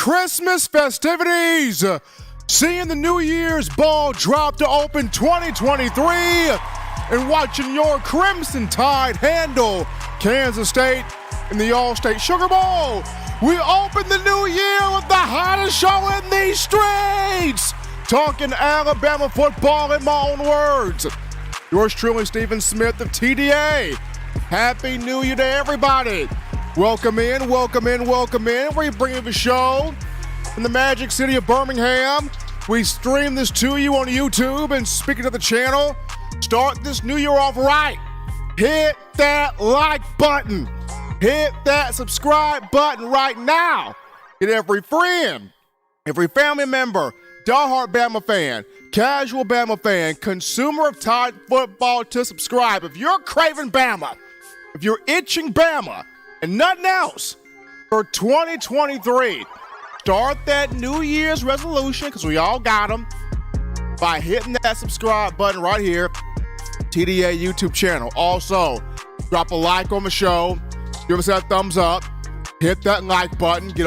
Christmas festivities. Seeing the New Year's Bowl drop to open 2023 and watching your Crimson Tide handle Kansas State in the All-State Sugar Bowl. We open the new year with the hottest show in these streets. Talking Alabama football in my own words. Yours truly, Stephen Smith of TDA. Happy New Year to everybody. Welcome in, welcome in, welcome in. We bring you the show in the magic city of Birmingham. We stream this to you on YouTube, and speaking of the channel, start this new year off right. Hit that like button. Hit that subscribe button right now. Get every friend, every family member, diehard Bama fan, casual Bama fan, consumer of Tide football to subscribe. If you're craving Bama, if you're itching Bama and nothing else for 2023, start that New Year's resolution, because we all got them, by hitting that subscribe button right here, TDA YouTube channel. Also, drop a like on the show. Give us that thumbs up. Hit that like button. Hit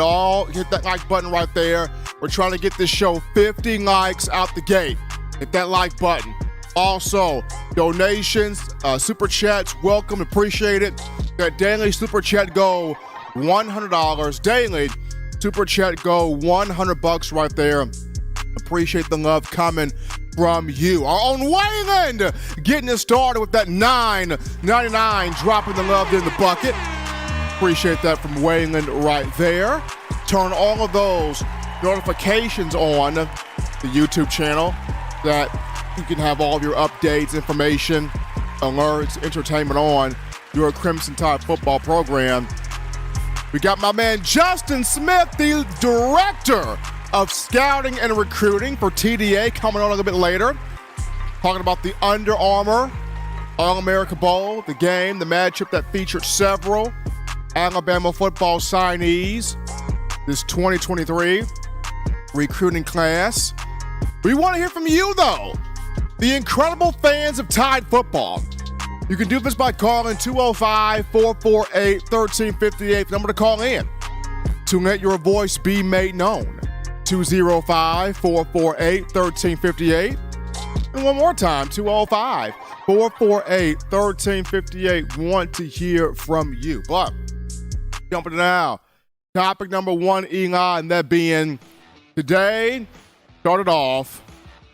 that like button right there. We're trying to get this show 50 likes out the gate. Hit that like button. Also, donations, super chats, welcome, appreciate it. That daily super chat goal, $100 daily. Super chat goal, $100 right there. Appreciate the love coming from you. Our own Wayland getting it started with that $9.99, dropping the love in the bucket. Appreciate that from Wayland right there. Turn all of those notifications on the YouTube channel that you can have all of your updates, information, alerts, entertainment on your Crimson Tide football program. We got my man Justin Smith, the director of scouting and recruiting for TDA, coming on a little bit later. Talking about the Under Armour All-America Bowl, the game, the matchup that featured several Alabama football signees this 2023 recruiting class. We want to hear from you, though, the incredible fans of Tide football. You can do this by calling 205-448-1358, number to call in to let your voice be made known. 205-448-1358. And one more time, 205-448-1358. Want to hear from you. But jumping now, topic number one, Eli, and that being today started off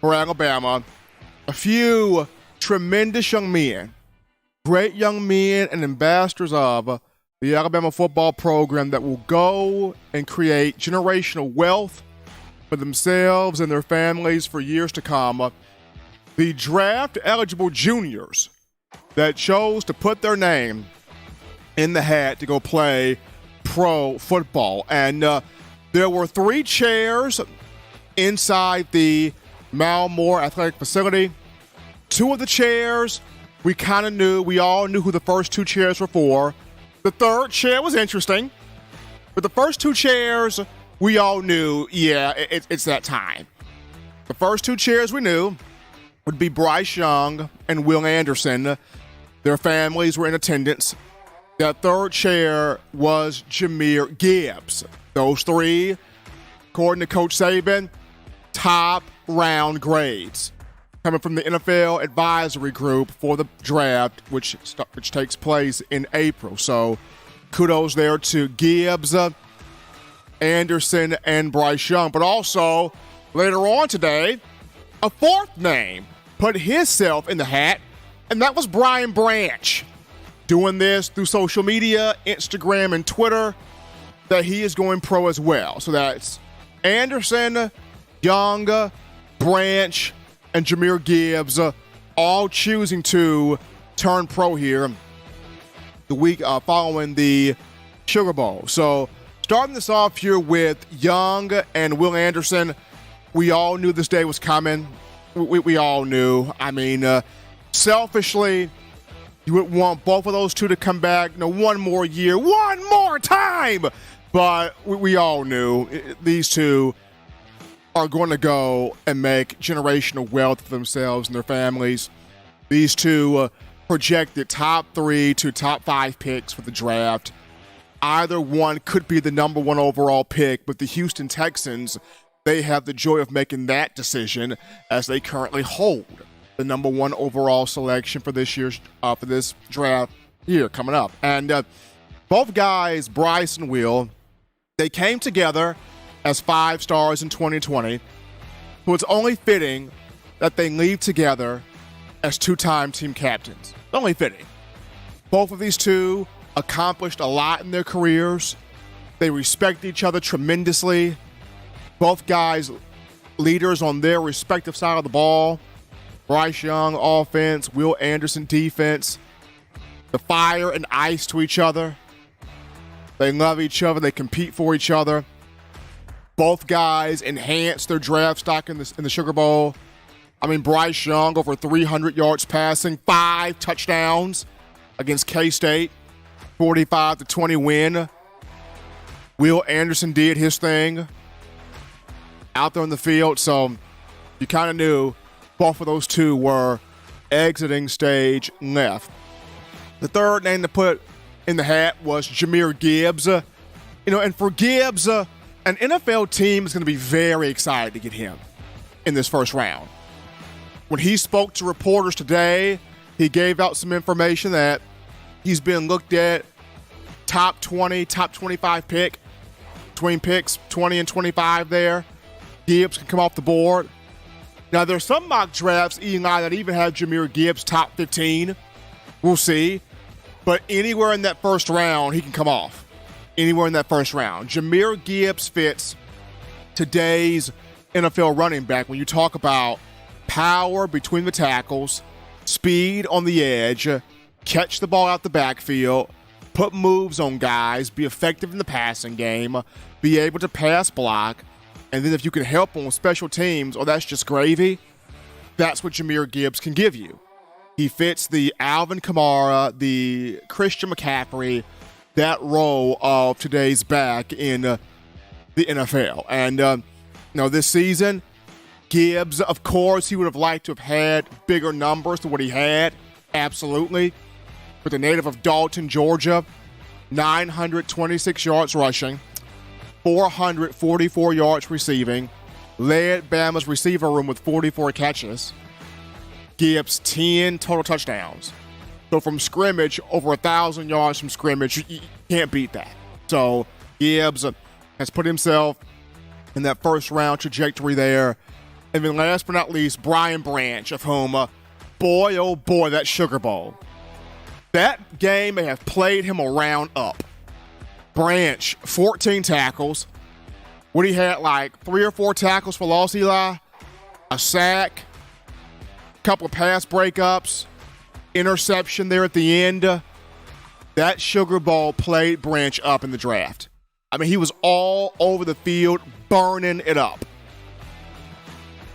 for Alabama. A few tremendous young men, great young men and ambassadors of the Alabama football program that will go and create generational wealth for themselves and their families for years to come. The draft-eligible juniors that chose to put their name in the hat to go play pro football. And there were 3 chairs inside the Malmore Athletic Facility. 2 of the chairs we kind of knew. We all knew who the first 2 chairs were for. The 3rd chair was interesting. But the first 2 chairs, we all knew, it's that time. The first 2 chairs we knew would be Bryce Young and Will Anderson. Their families were in attendance. That 3rd chair was Jahmyr Gibbs. Those 3, according to Coach Saban, top round grades coming from the NFL advisory group for the draft, which takes place in April. So kudos there to Gibbs, Anderson, and Bryce Young. But also, later on today, a 4th name put himself in the hat, and that was Brian Branch. Doing this through social media, Instagram and Twitter, that he is going pro as well. So that's Anderson, Young, Branch, and Jahmyr Gibbs, all choosing to turn pro here the week following the Sugar Bowl. So starting this off here with Young and Will Anderson, we all knew this day was coming. We all knew. I mean, selfishly, you would want both of those 2 to come back, one more year, one more time. But we all knew these 2 are going to go and make generational wealth for themselves and their families. These 2 projected top 3 to top 5 picks for the draft. either one could be the number one overall pick, but the Houston Texans, they have the joy of making that decision as they currently hold the number one overall selection for this year's for this draft year coming up. And both guys, Bryce and Will, they came together as 5 stars in 2020. So it's only fitting that they leave together as 2-time team captains. Only fitting. Both of these two accomplished a lot in their careers. They respect each other tremendously. Both guys leaders on their respective side of the ball. Bryce Young, offense. Will Anderson, defense. The fire and ice to each other. They love each other. They compete for each other. Both guys enhanced their draft stock in the Sugar Bowl. I mean, Bryce Young over 300 yards passing, 5 touchdowns against K-State, 45-20 win. Will Anderson did his thing out there on the field, so you kind of knew both of those two were exiting stage left. The third name to put in the hat was Jahmyr Gibbs. And for Gibbs, an NFL team is going to be very excited to get him in this first round. When he spoke to reporters today, he gave out some information that he's been looked at top 20, top 25 pick, between picks 20 and 25 there. Gibbs can come off the board. Now, there's some mock drafts, Eli, that even have Jahmyr Gibbs top 15. We'll see. But anywhere in that first round, he can come off. Anywhere in that first round. Jahmyr Gibbs fits today's NFL running back when you talk about power between the tackles, speed on the edge, catch the ball out the backfield, put moves on guys, be effective in the passing game, be able to pass block, and then if you can help on special teams, that's just gravy. That's what Jahmyr Gibbs can give you. He fits the Alvin Kamara, the Christian McCaffrey, that role of today's back in the NFL. And this season, Gibbs, of course, he would have liked to have had bigger numbers than what he had. Absolutely. With the native of Dalton, Georgia, 926 yards rushing, 444 yards receiving, led Bama's receiver room with 44 catches. Gibbs, 10 total touchdowns. So from scrimmage, over 1,000 yards from scrimmage, you can't beat that. So Gibbs has put himself in that first round trajectory there. And then last but not least, Brian Branch, of whom, boy, oh boy, that Sugar Bowl. That game may have played him around up. Branch, 14 tackles. What he had, like 3 or 4 tackles for loss, Eli? A sack, couple of pass breakups, interception there at the end. That Sugar Bowl played Branch up in the draft. I mean, he was all over the field, burning it up.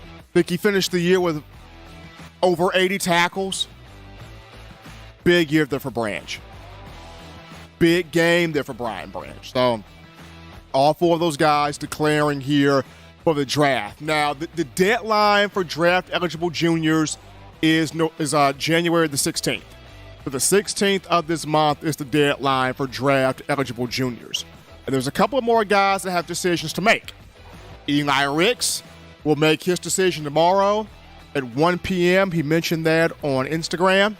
I think he finished the year with over 80 tackles. Big year there for Branch. Big game there for Brian Branch. So, all 4 of those guys declaring here for the draft. Now, the deadline for draft-eligible juniors is January the 16th. So the 16th of this month is the deadline for draft-eligible juniors. And there's a couple of more guys that have decisions to make. Eli Ricks will make his decision tomorrow at 1 p.m. He mentioned that on Instagram.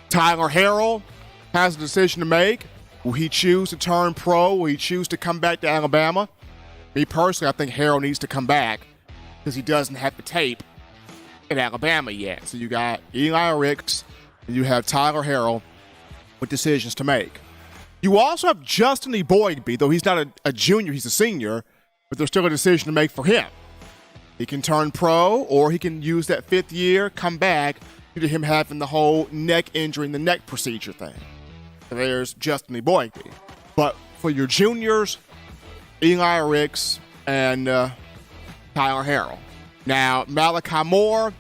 Tyler Harrell has a decision to make. Will he choose to turn pro? Will he choose to come back to Alabama? Me personally, I think Harrell needs to come back because he doesn't have the tape in Alabama yet. So you got Eli Ricks and you have Tyler Harrell with decisions to make. You also have Justin Eboigbe, though he's not a junior, he's a senior, but there's still a decision to make for him. He can turn pro, or he can use that 5th year, come back, due to him having the whole neck injury and the neck procedure thing. So there's Justin Eboigbe. But for your juniors, Eli Ricks and Tyler Harrell. Now, Malachi Moore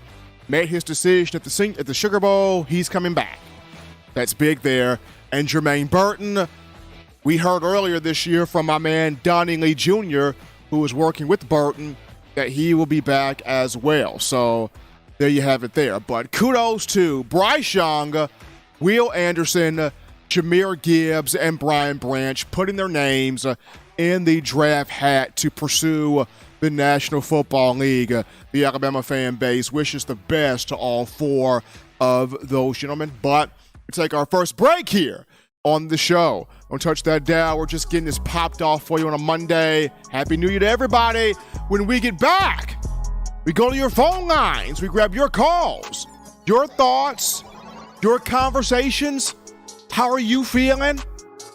made his decision at the Sugar Bowl. He's coming back. That's big there. And Jermaine Burton, we heard earlier this year from my man Donnie Lee Jr., who was working with Burton, that he will be back as well. So there you have it there. But kudos to Bryce Young, Will Anderson, Jahmyr Gibbs and Brian Branch putting their names in the draft hat to pursue the National Football League. The Alabama fan base wishes the best to all four of those gentlemen. But we take our first break here on the show. Don't touch that dial. We're just getting this popped off for you on a Monday. Happy New Year to everybody. When we get back, we go to your phone lines. We grab your calls, your thoughts, your conversations. How are you feeling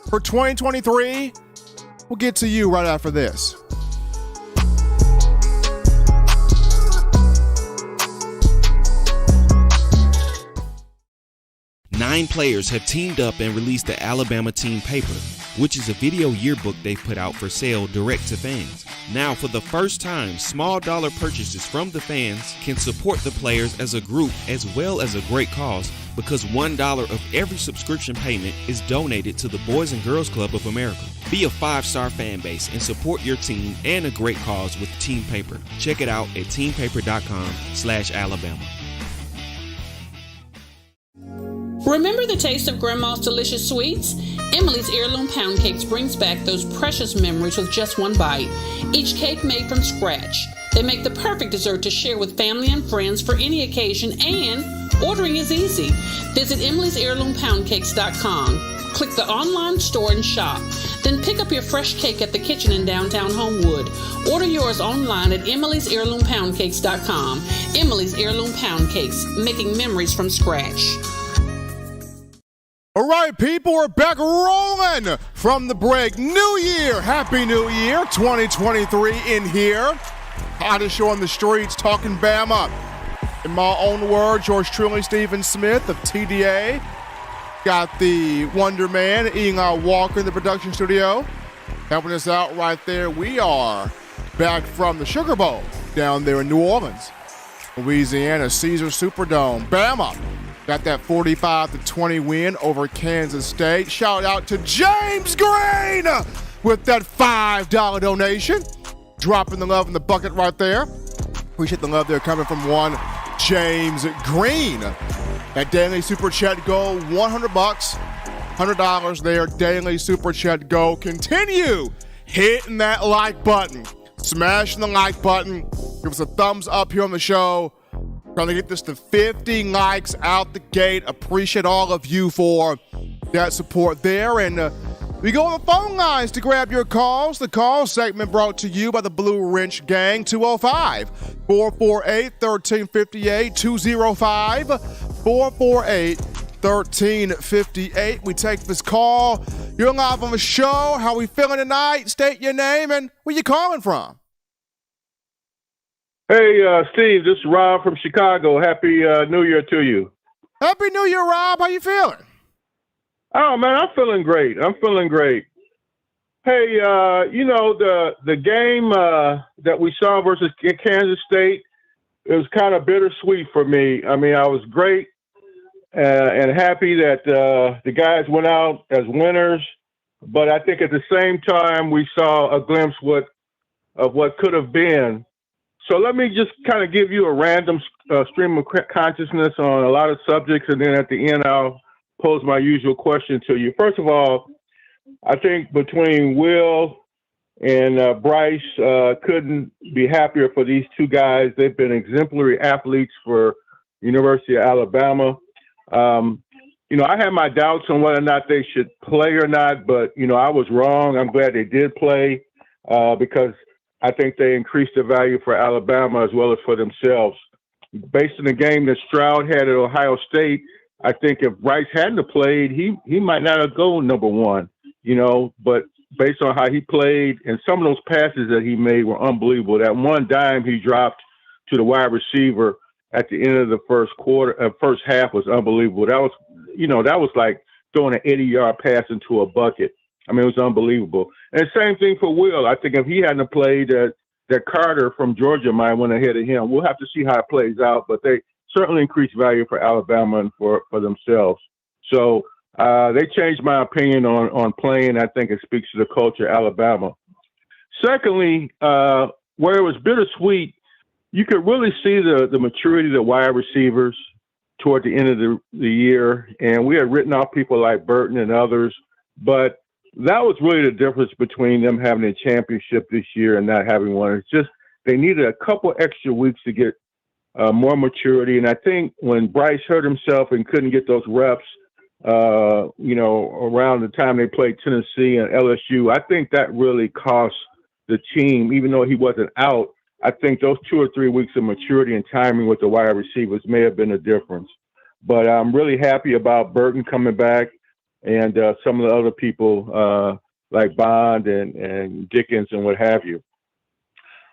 for 2023? We'll get to you right after this. Nine players have teamed up and released the Alabama Team Paper, which is a video yearbook they've put out for sale direct to fans. Now, for the first time, small dollar purchases from the fans can support the players as a group as well as a great cause, because $1 of every subscription payment is donated to the Boys and Girls Club of America. Be a 5-star fan base and support your team and a great cause with Team Paper. Check it out at teampaper.com/Alabama. Remember the taste of Grandma's delicious sweets? Emily's Heirloom Pound Cakes brings back those precious memories with just one bite. Each cake made from scratch. They make the perfect dessert to share with family and friends for any occasion, and ordering is easy. Visit emily'sheirloompoundcakes.com. Click the online store and shop. Then pick up your fresh cake at the kitchen in downtown Homewood. Order yours online at emily'sheirloompoundcakes.com. Emily's Heirloom Pound Cakes, making memories from scratch. All right, people, we're back rolling from the break. New Year, Happy New Year, 2023 in here. Hottest show on the streets, talking Bama. In my own words, yours truly, Stephen Smith of TDA. Got the Wonder Man, Eli Walker in the production studio. Helping us out right there. We are back from the Sugar Bowl down there in New Orleans, Louisiana, Caesar Superdome. Bama got that 45-20 win over Kansas State. Shout out to James Green with that $5 donation. Dropping the love in the bucket right there. Appreciate the love there coming from one James Green. That daily super chat go, $100, $100 there. Daily super chat go. Continue hitting that like button, smashing the like button. Give us a thumbs up here on the show. Trying to get this to 50 likes out the gate. Appreciate all of you for that support there. And we go on the phone lines to grab your calls. The call segment brought to you by the Blue Wrench Gang, 205-448-1358, 205-448-1358. We take this call. You're live on the show. How we feeling tonight? State your name and where you calling from. Hey, Steve, this is Rob from Chicago. Happy New Year to you. Happy New Year, Rob. How you feeling? Oh, man, I'm feeling great. Hey, the game that we saw versus Kansas State, it was kind of bittersweet for me. I mean, I was great and happy that the guys went out as winners, but I think at the same time we saw a glimpse of what could have been. So let me just kind of give you a random stream of consciousness on a lot of subjects, and then at the end I'll pose my usual question to you. First of all, I think between Will and Bryce, couldn't be happier for these two guys. They've been exemplary athletes for University of Alabama. I had my doubts on whether or not they should play or not, but, I was wrong. I'm glad they did play because I think they increased the value for Alabama as well as for themselves. Based on the game that Stroud had at Ohio State, I think if Bryce hadn't played, he might not have gone number one, but based on how he played and some of those passes that he made were unbelievable. That one dime he dropped to the wide receiver at the end of the first half was unbelievable. That was like throwing an 80-yard pass into a bucket. I mean, it was unbelievable. And same thing for Will. I think if he hadn't played, that Carter from Georgia might have went ahead of him. We'll have to see how it plays out, but they certainly increased value for Alabama and for themselves. So they changed my opinion on playing. I think it speaks to the culture of Alabama. Secondly, where it was bittersweet, you could really see the maturity of the wide receivers. toward the end of the year, and we had written off people like Burton and others, but that was really the difference between them having a championship this year and not having one. It's just they needed a couple extra weeks to get more maturity, and I think when Bryce hurt himself and couldn't get those reps, around the time they played Tennessee and LSU, I think that really cost the team, even though he wasn't out. I think those 2 or 3 weeks of maturity and timing with the wide receivers may have been a difference. But I'm really happy about Burton coming back and some of the other people like Bond and Dickens and what have you.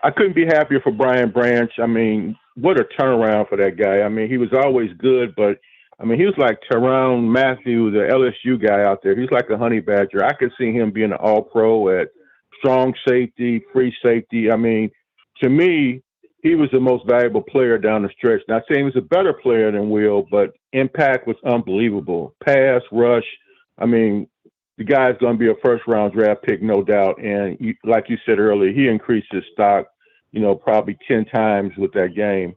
I couldn't be happier for Brian Branch. I mean, what a turnaround for that guy. I mean, he was always good, but I mean, he was like Tyrann Mathieu, the LSU guy out there. He's like a honey badger. I could see him being an all-pro at strong safety, free safety. I mean, to me, he was the most valuable player down the stretch. Not saying he was a better player than Will, but impact was unbelievable. Pass, rush. I mean, the guy's going to be a first-round draft pick, no doubt. And like you said earlier, he increased his stock, probably 10 times with that game.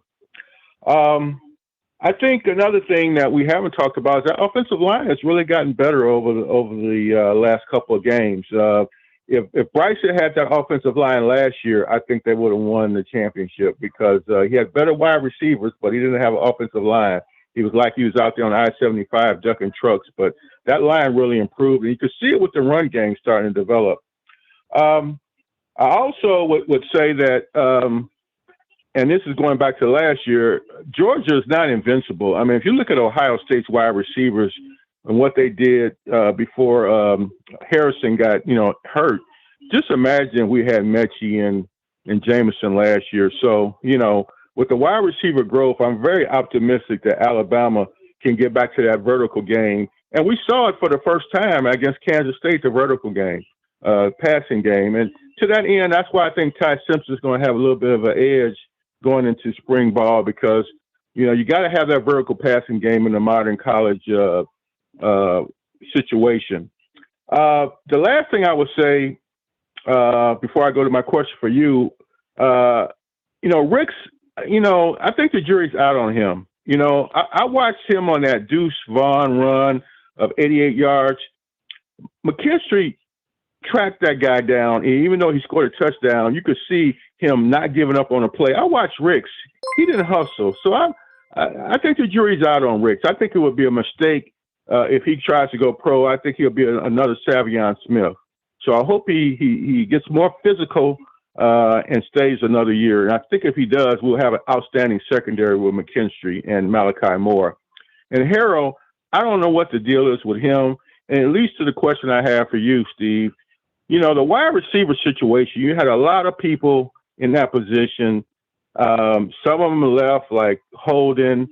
I think another thing that we haven't talked about is that offensive line has really gotten better over the last couple of games. If Bryce had that offensive line last year, I think they would have won the championship because he had better wide receivers, but he didn't have an offensive line. He was like he was out there on I-75 ducking trucks, but that line really improved, and you could see it with the run game starting to develop. I also would say that, and this is going back to last year, Georgia is not invincible. I mean, if you look at Ohio State's wide receivers and what they did before Harrison got, hurt, just imagine we had Mechie and Jameson last year. So, with the wide receiver growth, I'm very optimistic that Alabama can get back to that vertical game. And we saw it for the first time against Kansas State, the vertical game, passing game. And to that end, that's why I think Ty Simpson is going to have a little bit of an edge going into spring ball because, you got to have that vertical passing game in the modern college situation. The last thing I would say before I go to my question for you, Rick's, I think the jury's out on him. I watched him on that Deuce Vaughn run of 88 yards. McKinstry tracked that guy down, and even though he scored a touchdown, you could see him not giving up on a play. I watched Ricks. He didn't hustle. So I think the jury's out on Ricks. I think it would be a mistake if he tries to go pro. I think he'll be another Savion Smith. So I hope he gets more physical and stays another year. And I think if he does, we'll have an outstanding secondary with McKinstry and Malachi Moore. And Harrell, I don't know what the deal is with him. And it leads to the question I have for you, Steve. The wide receiver situation, you had a lot of people in that position. Some of them left, like Holden.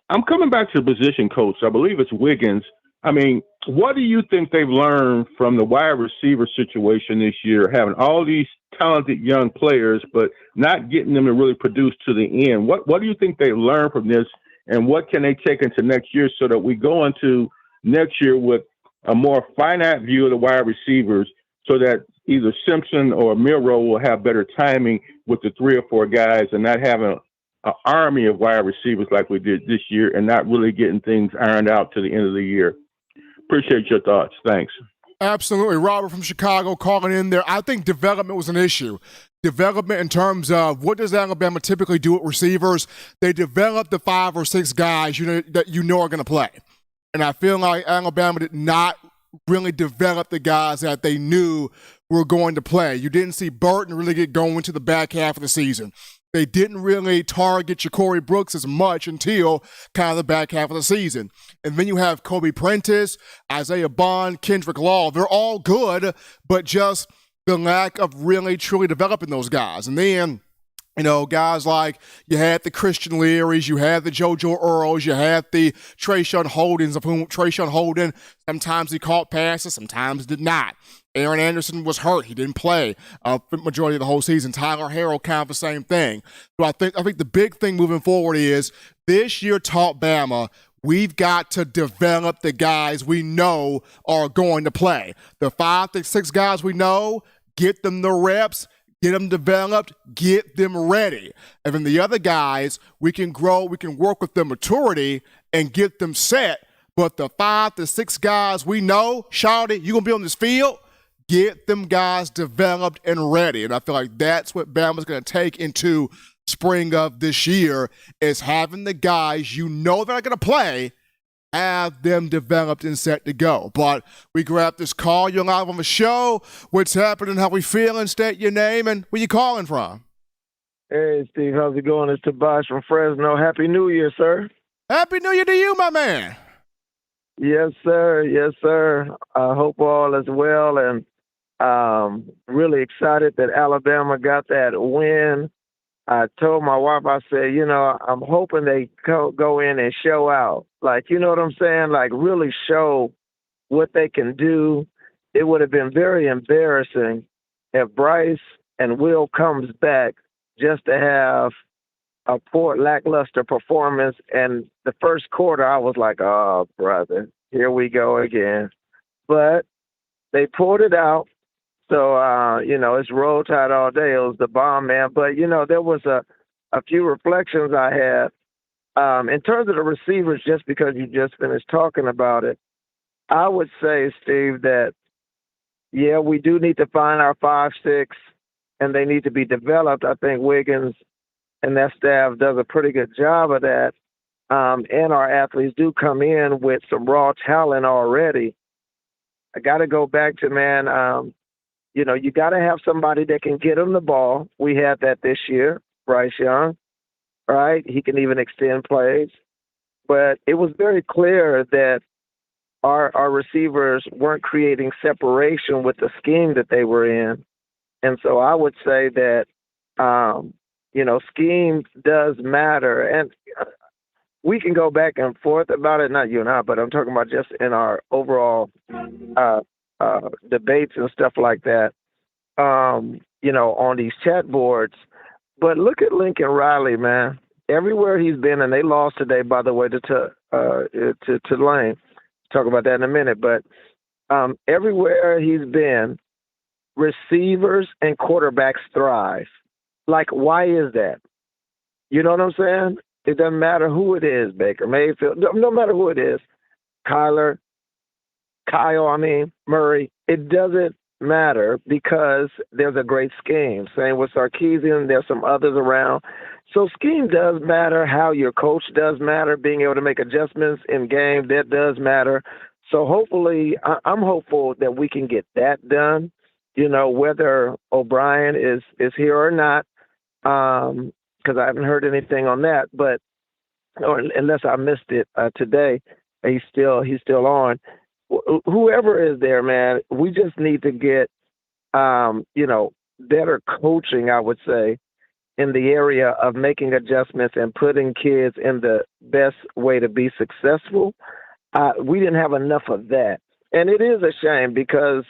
I'm coming back to the position coach. I believe it's Wiggins. I mean, what do you think they've learned from the wide receiver situation this year, having all these talented young players, but not getting them to really produce to the end? What do you think they learned from this, and what can they take into next year so that we go into next year with a more finite view of the wide receivers so that either Simpson or Milroe will have better timing with the 3 or 4 guys and not having an army of wide receivers like we did this year and not really getting things ironed out to the end of the year? Appreciate your thoughts. Thanks. Absolutely. Robert from Chicago calling in there. I think development was an issue. Development in terms of what does Alabama typically do with receivers? They develop the 5 or 6 guys that are going to play. And I feel like Alabama did not really develop the guys that they knew were going to play. You didn't see Burton really get going to the back half of the season. They didn't really target Ja'Cory Brooks as much until kind of the back half of the season. And then you have Kobe Prentice, Isaiah Bond, Kendrick Law. They're all good, but just the lack of really truly developing those guys. And then, guys like you had the Christian Learys, you had the JoJo Earls, you had the Trayshawn Holdens, of whom Trayshawn Holden, sometimes he caught passes, sometimes did not. Aaron Anderson was hurt. He didn't play for the majority of the whole season. Tyler Harrell, kind of the same thing. So I think the big thing moving forward is this year taught Bama, we've got to develop the guys we know are going to play. The 5 to 6 guys we know, get them the reps, get them developed, get them ready. And then the other guys, we can grow, we can work with their maturity and get them set. But the 5 to 6 guys we know, Shawty, you're going to be on this field, get them guys developed and ready. And I feel like that's what Bama's going to take into spring of this year, is having the guys you know they're not going to play, have them developed and set to go. But we grab this call. You're live on the show. What's happening? How we feeling? State your name and where you calling from. Hey, Steve. How's it going? It's Tobias from Fresno. Happy New Year, sir. Happy New Year to you, my man. Yes, sir. Yes, sir. I hope all is well, and really excited that Alabama got that win. I told my wife, I said, I'm hoping they go in and show out. Like, you know what I'm saying? Like, really show what they can do. It would have been very embarrassing if Bryce and Will comes back just to have a poor, lackluster performance. And the first quarter, I was like, oh, brother, here we go again. But they pulled it out. So, it's roll tide all day. It was the bomb, man. But, there was a few reflections I had. In terms of the receivers, just because you just finished talking about it, I would say, Steve, that, yeah, we do need to find our 5, 6, and they need to be developed. I think Wiggins and that staff does a pretty good job of that. And our athletes do come in with some raw talent already. I got to go back to, man, you got to have somebody that can get them the ball. We had that this year, Bryce Young, right? He can even extend plays. But it was very clear that our receivers weren't creating separation with the scheme that they were in. And so I would say that, scheme does matter. And we can go back and forth about it, not you and I, but I'm talking about just in our overall debates and stuff like that, on these chat boards. But look at Lincoln Riley, man. Everywhere he's been, and they lost today, by the way, to Tulane. Talk about that in a minute. But everywhere he's been, receivers and quarterbacks thrive. Like, why is that? You know what I'm saying? It doesn't matter who it is, Baker Mayfield. No matter who it is, Kyle, Murray. It doesn't matter because there's a great scheme. Same with Sarkisian. There's some others around. So scheme does matter. How your coach does matter. Being able to make adjustments in game, that does matter. So hopefully, I'm hopeful that we can get that done, whether O'Brien is here or not, because I haven't heard anything on that. But unless I missed it today, he's still on. Whoever is there, man, we just need to get, better coaching, I would say, in the area of making adjustments and putting kids in the best way to be successful. We didn't have enough of that. And it is a shame because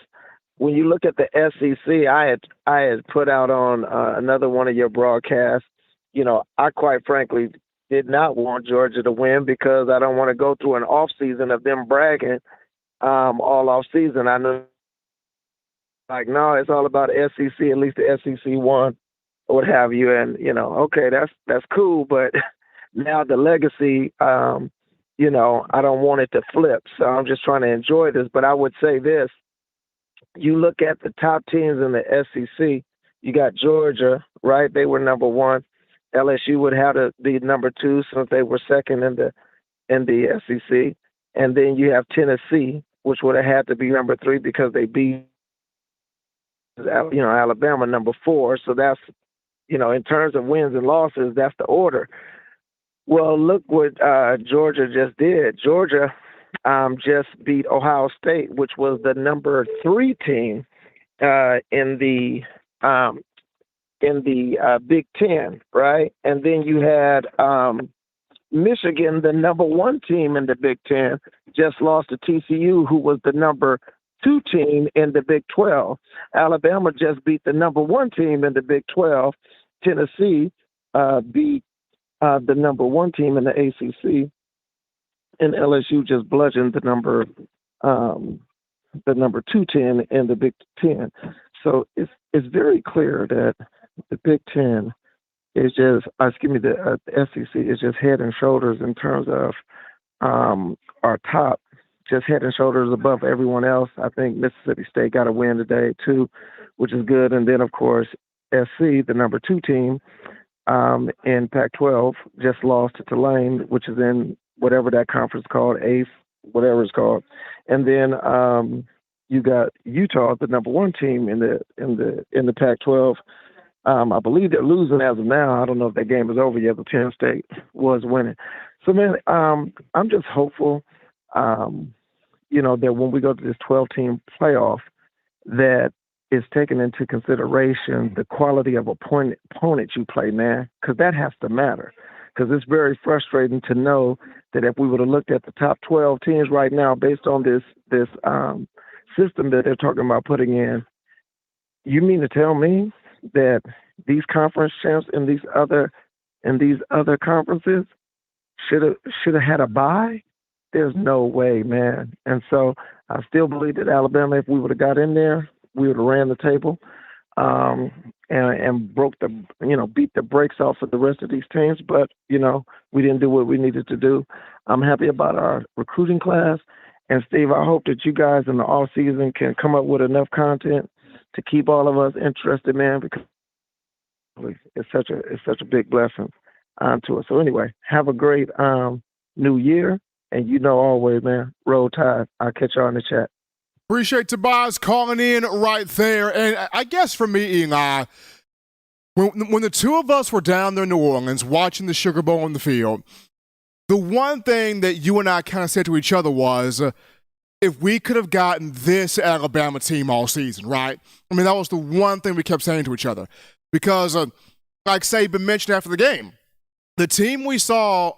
when you look at the SEC, I had put out on another one of your broadcasts, I quite frankly did not want Georgia to win because I don't want to go through an off season of them bragging all off season. I know, no, it's all about SEC. At least the SEC won, or what have you. And okay, that's cool. But now the legacy, I don't want it to flip. So I'm just trying to enjoy this. But I would say this: you look at the top teams in the SEC. You got Georgia, right? They were number 1. LSU would have to be number 2 since they were second in the SEC. And then you have Tennessee, which would have had to be number 3 because they beat, Alabama number 4. So that's, in terms of wins and losses, that's the order. Well, look what Georgia just did. Georgia just beat Ohio State, which was the number 3 team in the Big Ten, right? And then you had Michigan, the number 1 team in the Big Ten, just lost to TCU, who was the number 2 team in the Big 12. Alabama just beat the number 1 team in the Big 12. Tennessee beat the number 1 team in the ACC, and LSU just bludgeoned the number 2 team in the Big Ten. So it's very clear that the Big Ten is just, the SEC is just head and shoulders in terms of our top, just head and shoulders above everyone else. I think Mississippi State got a win today too, which is good. And then of course SC, the number 2 team in Pac-12, just lost to Tulane, which is in whatever that conference is called, ACE, whatever it's called. And then you got Utah, the number 1 team in the Pac-12. I believe they're losing as of now. I don't know if that game is over yet, but Penn State was winning. So, man, I'm just hopeful, that when we go to this 12-team playoff, that is taken into consideration the quality of opponent you play, man, because that has to matter. Because it's very frustrating to know that if we would have looked at the top 12 teams right now based on this system that they're talking about putting in, you mean to tell me that these conference champs in these other conferences should have had a bye? There's no way, man. And so I still believe that Alabama, if we would have got in there, we would have ran the table and beat the brakes off of the rest of these teams. But, we didn't do what we needed to do. I'm happy about our recruiting class. And, Steve, I hope that you guys in the off season can come up with enough content to keep all of us interested, man, because it's such a big blessing to us. So, anyway, have a great new year. And always, man, roll tide. I'll catch y'all in the chat. Appreciate Tobias calling in right there. And I guess for me, Eli, when the two of us were down there in New Orleans watching the Sugar Bowl on the field, the one thing that you and I kind of said to each other was, if we could have gotten this Alabama team all season, right? I mean, that was the one thing we kept saying to each other. Because, like Saban mentioned after the game, the team we saw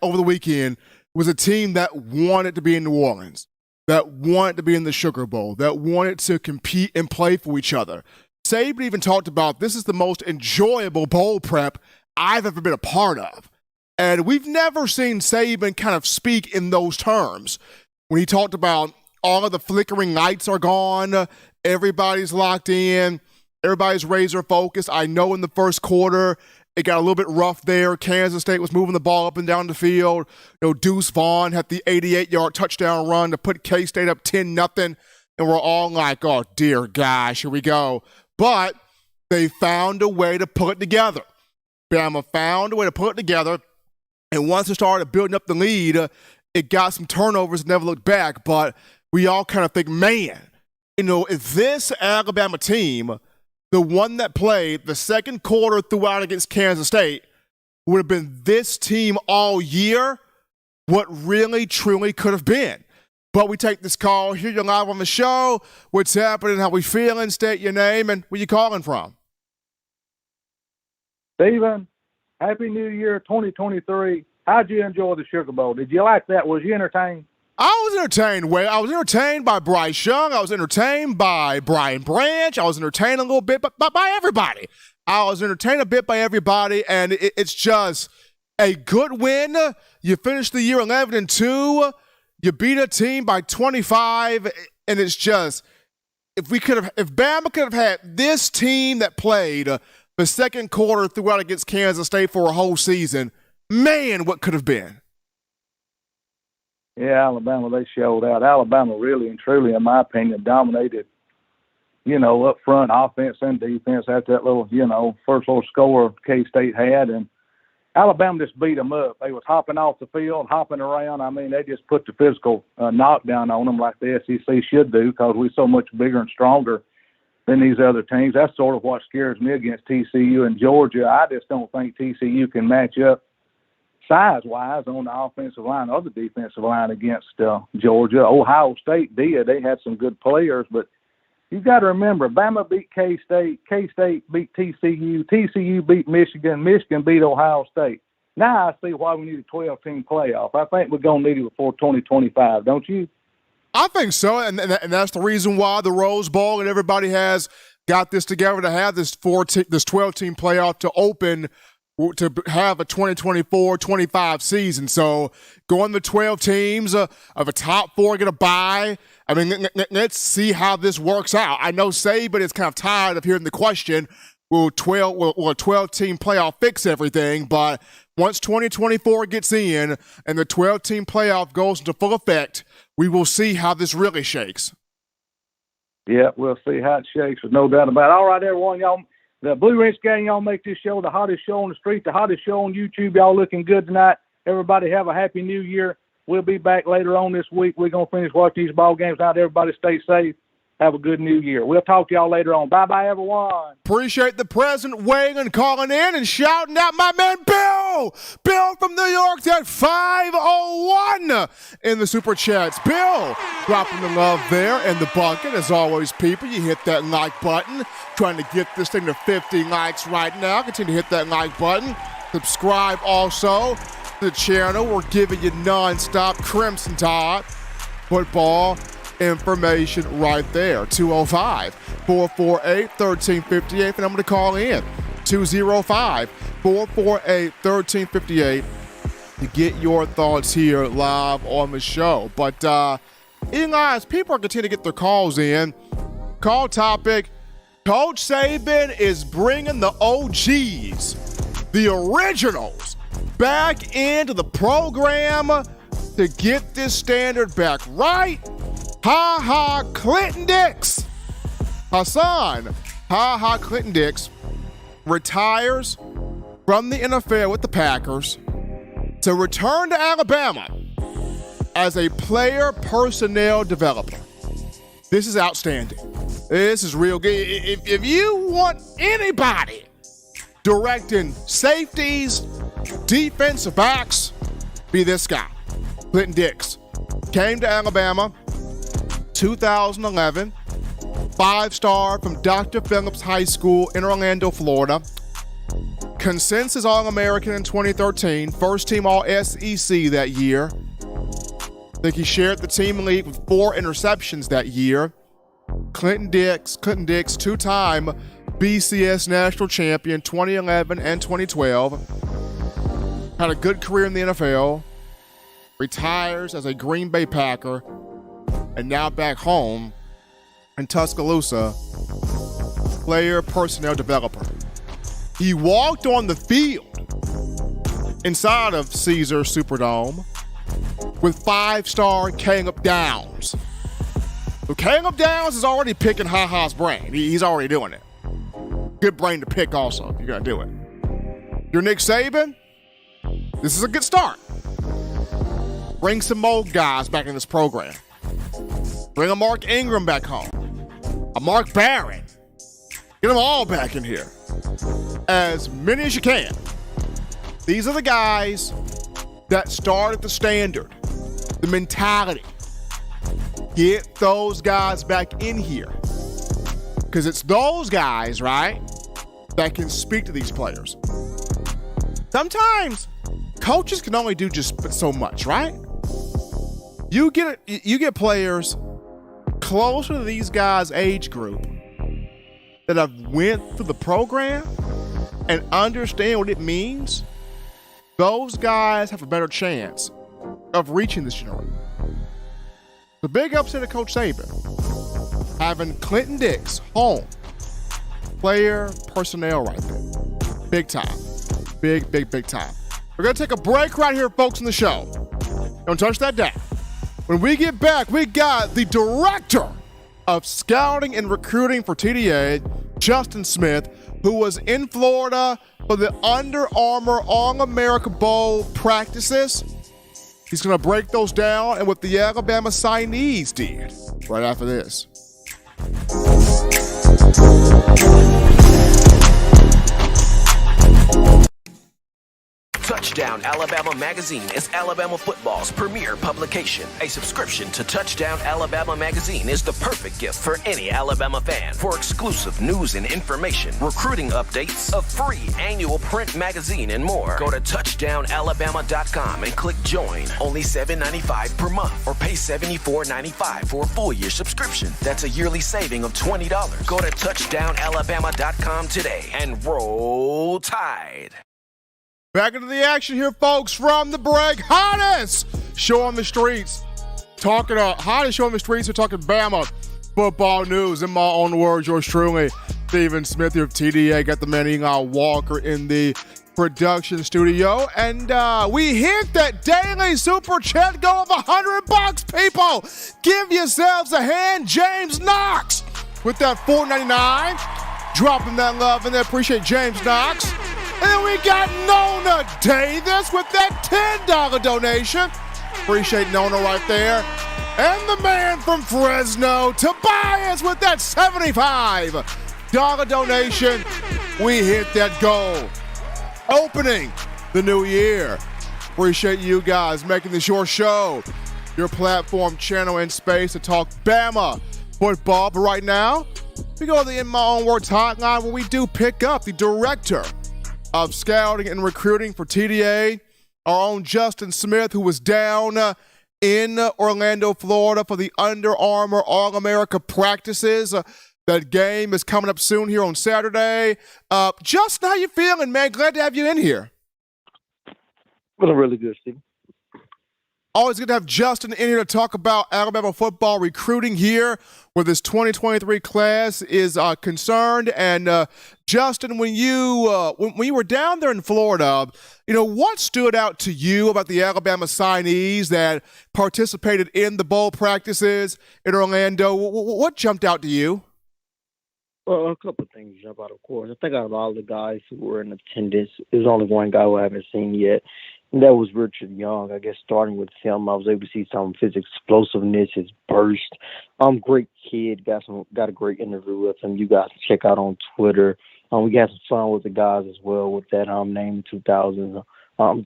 over the weekend was a team that wanted to be in New Orleans, that wanted to be in the Sugar Bowl, that wanted to compete and play for each other. Saban even talked about, this is the most enjoyable bowl prep I've ever been a part of. And we've never seen Saban kind of speak in those terms. When he talked about all of the flickering lights are gone, everybody's locked in, everybody's razor focused. I know in the first quarter, it got a little bit rough there. Kansas State was moving the ball up and down the field. Deuce Vaughn had the 88-yard touchdown run to put K-State up 10-0. And we're all like, oh, dear gosh, here we go. But they found a way to pull it together. Bama found a way to pull it together. And once it started building up the lead, it got some turnovers and never looked back. But we all kind of think, man, if this Alabama team, the one that played the second quarter throughout against Kansas State, would have been this team all year, what really, truly could have been. But we take this call. Here you're live on the show. What's happening? How we feeling? State your name and where you calling from. Steven, Happy New Year 2023. How'd you enjoy the Sugar Bowl? Did you like that? Was you entertained? I was entertained. I was entertained by Bryce Young. I was entertained by Brian Branch. I was entertained a little bit by everybody. I was entertained a bit by everybody, and it's just a good win. You finished the year 11-2. You beat a team by 25, and it's just, if Bama could have had this team that played the second quarter throughout against Kansas State for a whole season, man, what could have been. Yeah, Alabama, they showed out. Alabama really and truly, in my opinion, dominated, up front, offense and defense after that little, first little score K-State had. And Alabama just beat them up. They was hopping off the field, hopping around. I mean, they just put the physical knockdown on them like the SEC should do because we're so much bigger and stronger than these other teams. That's sort of what scares me against TCU and Georgia. I just don't think TCU can match up size-wise on the offensive line or the defensive line against Georgia. Ohio State did. They had some good players, but you've got to remember, Bama beat K-State, K-State beat TCU, TCU beat Michigan, Michigan beat Ohio State. Now I see why we need a 12-team playoff. I think we're going to need it before 2025, don't you? I think so, and that's the reason why the Rose Bowl and everybody has got this together to have this 12-team playoff to open to have a 2024-25 season. So going to 12 teams of a top 4 get a bye. I mean, let's see how this works out. I know Saban is kind of tired of hearing the question, will a 12-team playoff fix everything? But once 2024 gets in and the 12-team playoff goes into full effect, we will see how this really shakes. Yeah, we'll see how it shakes, with no doubt about it. All right, everyone, y'all. The Blue Ridge Gang, y'all make this show the hottest show on the street, the hottest show on YouTube. Y'all looking good tonight. Everybody have a happy new year. We'll be back later on this week. We're going to finish watching these ball games out. Everybody stay safe. Have a good new year. We'll talk to y'all later on. Bye-bye, everyone. Appreciate the president weighing and calling in and shouting out my man Bill. Bill from New York, that 501 in the Super Chats. Bill, dropping the love there in the bucket. As always, people, you hit that like button. Trying to get this thing to 50 likes right now. Continue to hit that like button. Subscribe also to the channel. We're giving you non-stop Crimson Tide football information right there. 205-448-1358. The number to call in. 205-448-1358 to get your thoughts here live on the show. But Eli, as people are continuing to get their calls in, call topic, Coach Saban is bringing the OGs, the originals, back into the program to get this standard back right. Ha-ha Clinton-Dix. Hassan, ha-ha Clinton-Dix retires from the NFL with the Packers to return to Alabama as a player personnel developer. This is outstanding. This is real good. If you want anybody directing safeties, defensive backs, be this guy, Clinton-Dix. Came to Alabama 2011, 5-star from Dr. Phillips High School in Orlando, Florida. Consensus All-American in 2013, first team All-SEC that year. I think he shared the team lead with 4 interceptions that year. Clinton-Dix, two-time BCS national champion 2011 and 2012. Had a good career in the NFL. Retires as a Green Bay Packer. And now back home in Tuscaloosa, player personnel developer. He walked on the field inside of Caesar Superdome with 5-star Caleb Downs. So Caleb Downs is already picking Ha-Ha's brain. He's already doing it. Good brain to pick also if you're going to do it. You're Nick Saban. This is a good start. Bring some more guys back in this program. Bring a Mark Ingram back home. A Mark Barron. Get them all back in here. As many as you can. These are the guys that started the standard. The mentality. Get those guys back in here. Because it's those guys, right, that can speak to these players. Sometimes coaches can only do just so much, right? You get players closer to these guys' age group that have went through the program and understand what it means. Those guys have a better chance of reaching this generation. The big upset of Coach Saban, having Clinton-Dix home, player personnel right there. Big time. Big time. We're going to take a break right here, folks, in the show. Don't touch that down. When we get back, we got the director of scouting and recruiting for TDA, Justin Smith, who was in Florida for the Under Armour All-America Bowl practices. He's going to break those down and what the Alabama signees did right after this. Touchdown Alabama Magazine is Alabama football's premier publication. A subscription to Touchdown Alabama Magazine is the perfect gift for any Alabama fan. For exclusive news and information, recruiting updates, a free annual print magazine, and more, go to touchdownalabama.com and click join. Only $7.95 per month, or pay $74.95 for a full year subscription. That's a yearly saving of $20. Go to touchdownalabama.com today and roll Tide. Back into the action here, folks, from the break. Hottest show on the streets. Hottest show on the streets. We're talking Bama football news. In my own words, yours truly, Stephen Smith here of TDA. Got the man Egon Walker in the production studio. And we hit that daily super chat goal of $100, people. Give yourselves a hand. James Knox with that $4.99. Dropping that love in there. Appreciate James Knox. And then we got Nona Davis with that $10 donation. Appreciate Nona right there. And the man from Fresno, Tobias, with that $75 donation. We hit that goal. Opening the new year. Appreciate you guys making this your show, your platform, channel, and space to talk Bama football. But right now, we go to the In My Own Words hotline where we do pick up the director of scouting and recruiting for TDA, our own Justin Smith, who was down in Orlando, Florida for the Under Armour All-America practices. That game is coming up soon here on Saturday. Justin, how you feeling, man? Glad to have you in here. Feeling really good, Steve. Always good to have Justin in here to talk about Alabama football recruiting here, where this 2023 class is concerned. And Justin, when you were down there in Florida, what stood out to you about the Alabama signees that participated in the bowl practices in Orlando? What jumped out to you? Well, a couple of things jump out, of course. I think out of all the guys who were in attendance, there's only one guy who I haven't seen yet, and that was Richard Young. I guess starting with him, I was able to see some of his explosiveness, his burst. Great kid. Got a great interview with him. You guys can check out on Twitter. We got some fun with the guys as well with that name 2000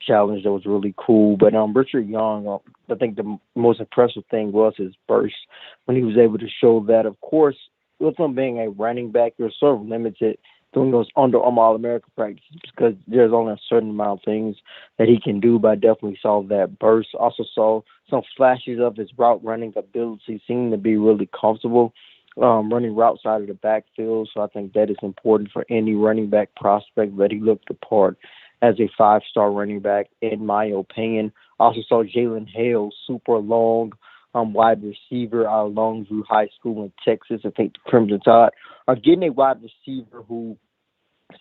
challenge that was really cool. But Richard Young, I think the most impressive thing was his burst when he was able to show that. Of course, with him being a running back, you're sort of limited doing those Under Armour All-America practices because there's only a certain amount of things that he can do, but I definitely saw that burst. Also saw some flashes of his route running ability, seemed to be really comfortable running routes out of the backfield, so I think that is important for any running back prospect, that he looked the part as a 5-star running back, in my opinion. Also saw Jalen Hale, super long, wide receiver out of Longview High School in Texas. I think the Crimson Tide are getting a wide receiver who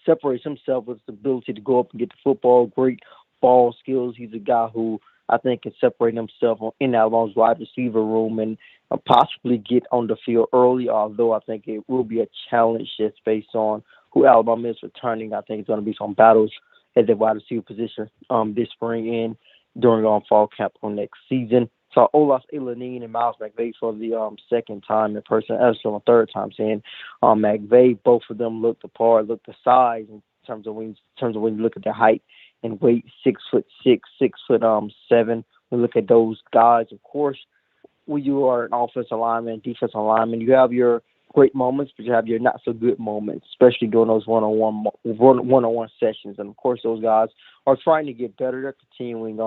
separates himself with the ability to go up and get the football, great ball skills. He's a guy who I think can separate himself in Alabama's wide receiver room and possibly get on the field early, although I think it will be a challenge just based on who Alabama is returning. I think it's going to be some battles at the wide receiver position this spring and during fall camp on next season. So Olas Elanine and Miles McVay for the second time in person, actually the third time seeing McVay. Both of them looked the part, looked the size in terms of when you look at their height and weight, 6'6", 6'7". We look at those guys. Of course, when you are an offensive lineman, defensive lineman, you have your great moments, but you have your not so good moments, especially during those one-on-one sessions. And of course, those guys are trying to get better. They're continuing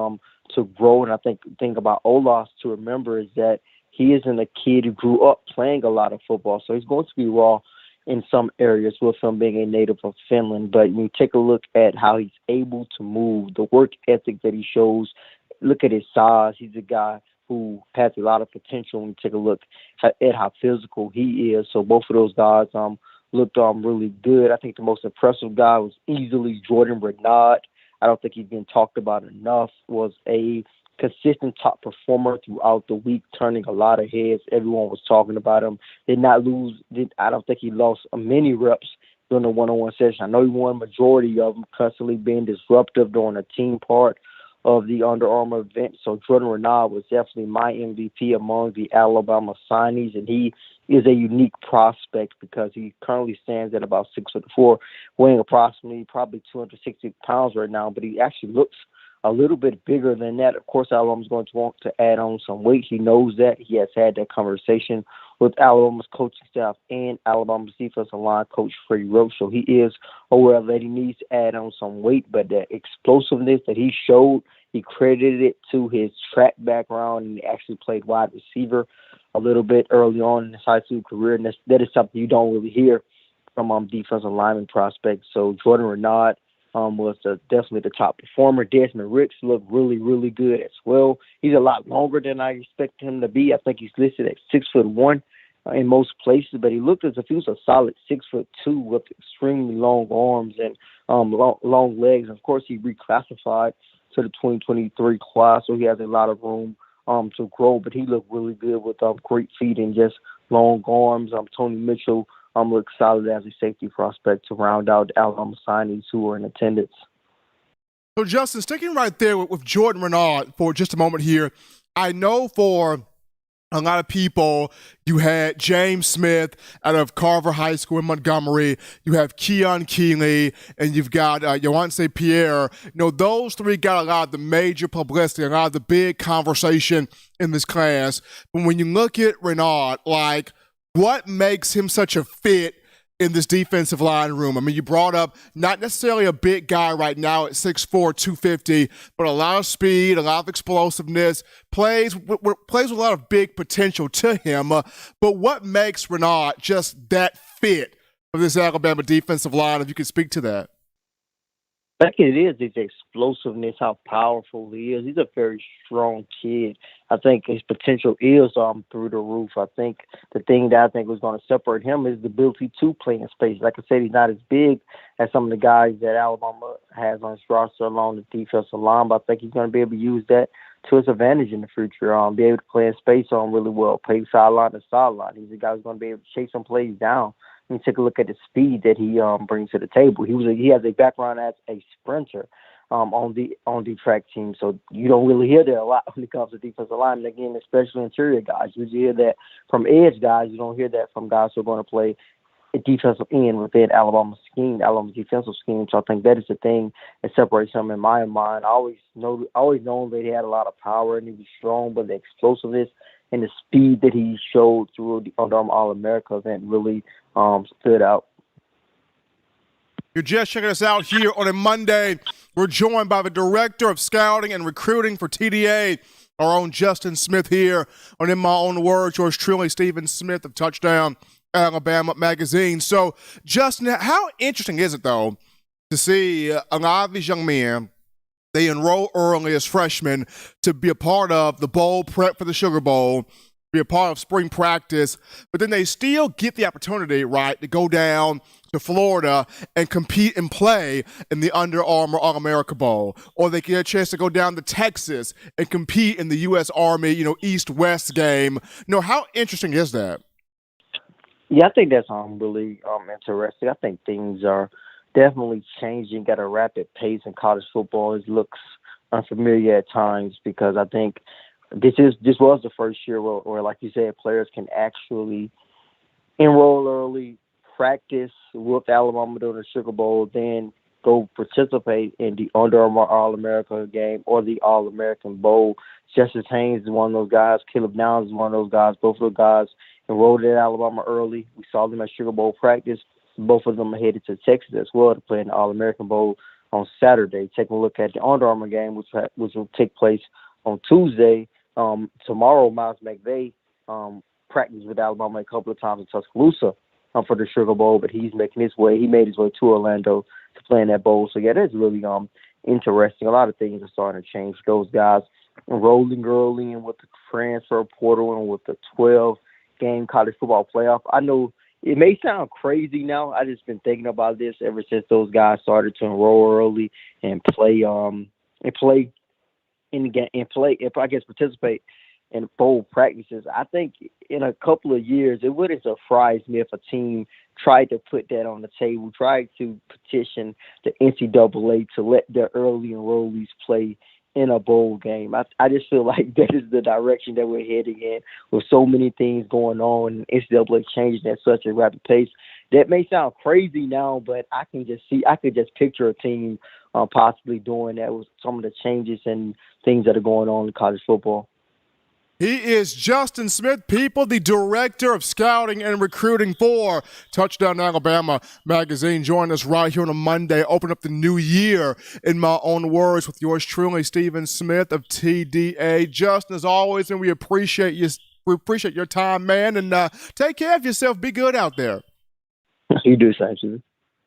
to grow. And I think the thing about Olas to remember is that he isn't a kid who grew up playing a lot of football, so he's going to be raw in some areas with him being a native of Finland. But when you take a look at how he's able to move, the work ethic that he shows, look at his size. He's a guy who has a lot of potential when you take a look at how physical he is. So both of those guys looked really good. I think the most impressive guy was easily Jordan Renaud. I don't think he's been talked about enough. Was a consistent top performer throughout the week, turning a lot of heads. Everyone was talking about him. I don't think he lost many reps during the one-on-one session. I know he won majority of them, constantly being disruptive during the team part of the Under Armour event. So Jordan Renaud was definitely my MVP among the Alabama signees, and he is a unique prospect because he currently stands at about 6'4", weighing approximately probably 260 pounds right now, but he actually looks a little bit bigger than that. Of course, Alabama's going to want to add on some weight. He knows that. He has had that conversation with Alabama's coaching staff and Alabama's defensive line coach Freddie Roach. So he is aware that he needs to add on some weight, but the explosiveness that he showed, he credited it to his track background, and he actually played wide receiver a little bit early on in his high school career, and that is something you don't really hear from defensive lineman prospects. So Jordan Renaud, was definitely the top performer. Desmond Ricks looked really, really good as well. He's a lot longer than I expected him to be. I think he's listed at 6'1" in most places, but he looked as if he was a solid 6'2" with extremely long arms and long legs. Of course, he reclassified to the 2023 class, so he has a lot of room to grow. But he looked really good with great feet and just long arms. Tony Mitchell looks solid as a safety prospect to round out the Alabama signings who are in attendance. So, Justin, sticking right there with Jordan Renaud for just a moment here, I know for a lot of people, you had James Smith out of Carver High School in Montgomery, you have Keon Keeley, and you've got Yohan St. Pierre. Those three got a lot of the major publicity, a lot of the big conversation in this class. But when you look at Renaud, what makes him such a fit in this defensive line room? I mean, you brought up not necessarily a big guy right now at 6'4", 250, but a lot of speed, a lot of explosiveness, plays with a lot of big potential to him. But what makes Renaud just that fit for this Alabama defensive line, if you could speak to that? I think it is his explosiveness, how powerful he is. He's a very strong kid. I think his potential is through the roof. I think the thing that I think was going to separate him is the ability to play in space. Like I said, he's not as big as some of the guys that Alabama has on his roster along the defensive line, but I think he's going to be able to use that to his advantage in the future. Be able to play in space really well, play sideline to sideline. He's a guy who's going to be able to chase some plays down. When you take a look at the speed that he brings to the table, he has a background as a sprinter on the track team, so you don't really hear that a lot when it comes to defensive linemen. Again, especially interior guys, you hear that from edge guys. You don't hear that from guys who are going to play a defensive end within Alabama's scheme, Alabama's defensive scheme. So I think that is the thing that separates him in my mind. I always known that he had a lot of power and he was strong, but the explosiveness and the speed that he showed through the Under Armour All-America event really stood out. You're just checking us out here on a Monday. We're joined by the Director of Scouting and Recruiting for TDA, our own Justin Smith here on In My Own Words, yours truly, Stephen Smith of Touchdown Alabama Magazine. So, Justin, how interesting is it, though, to see a lot of these young men, they enroll early as freshmen to be a part of the bowl prep for the Sugar Bowl, be a part of spring practice, but then they still get the opportunity, right, to go down to Florida and compete and play in the Under Armour All-America Bowl, or they get a chance to go down to Texas and compete in the U.S. Army, East-West game. How interesting is that? Yeah, I think that's really interesting. I think things are definitely changing at a rapid pace in college football. It looks unfamiliar at times because I think this was the first year where, like you said, players can actually enroll early, practice with Alabama during the Sugar Bowl, then go participate in the Under Armour All-America game or the All-American Bowl. Justice Haynes is one of those guys. Caleb Downs is one of those guys. Both of those guys enrolled at Alabama early. We saw them at Sugar Bowl practice. Both of them are headed to Texas as well to play in the All-American Bowl on Saturday. Taking a look at the Under Armour game, which will take place on Tuesday. Tomorrow, Miles McVay practiced with Alabama a couple of times in Tuscaloosa for the Sugar Bowl, but he's making his way. He made his way to Orlando to play in that bowl. So, yeah, that's really interesting. A lot of things are starting to change for those guys. Enrolling early and with the transfer portal and with the 12-game college football playoff. I know it may sound crazy now. I just been thinking about this ever since those guys started to enroll early and play in the game and participate in bowl practices. I think in a couple of years it wouldn't surprise me if a team tried to put that on the table, tried to petition the NCAA to let their early enrollees play in a bowl game. I just feel like that is the direction that we're heading in with so many things going on and NCAA changing at such a rapid pace. That may sound crazy now, but I could just picture a team possibly doing that with some of the changes and things that are going on in college football. He is Justin Smith, people, the Director of Scouting and Recruiting for Touchdown Alabama Magazine. Join us right here on a Monday. Open up the new year In My Own Words with yours truly, Stephen Smith of TDA. Justin, as always, and we appreciate you. We appreciate your time, man, and take care of yourself. Be good out there. You do, thank you.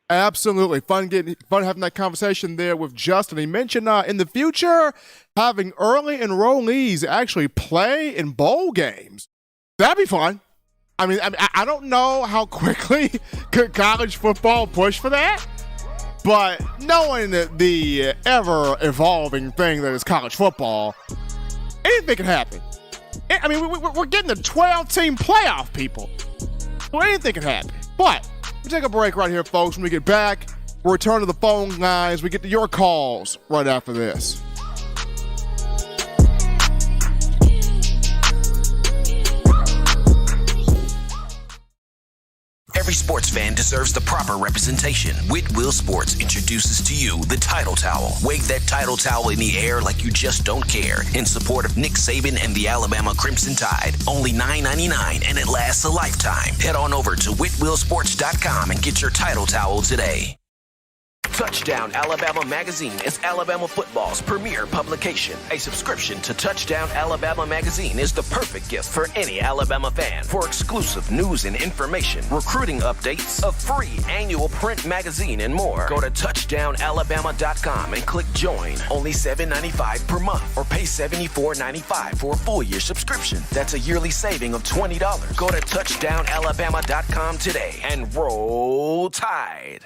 Absolutely. Fun having that conversation there with Justin. He mentioned in the future having early enrollees actually play in bowl games. That'd be fun. I mean, I don't know how quickly could college football push for that, but knowing the ever-evolving thing that is college football, anything can happen. I mean, we're getting the 12-team playoff, people. So anything can happen. But we take a break right here, folks. When we get back, we'll return to the phone lines. We get to your calls right after this. Every sports fan deserves the proper representation. Whitwell Sports introduces to you the Title Towel. Wave that Title Towel in the air like you just don't care. In support of Nick Saban and the Alabama Crimson Tide. Only $9.99 and it lasts a lifetime. Head on over to whitwellsports.com and get your Title Towel today. Touchdown Alabama Magazine is Alabama football's premier publication. A subscription to Touchdown Alabama Magazine is the perfect gift for any Alabama fan. For exclusive news and information, recruiting updates, a free annual print magazine, and more, go to touchdownalabama.com and click join. Only $7.95 per month or pay $74.95 for a full year subscription. That's a yearly saving of $20. Go to touchdownalabama.com today and roll Tide.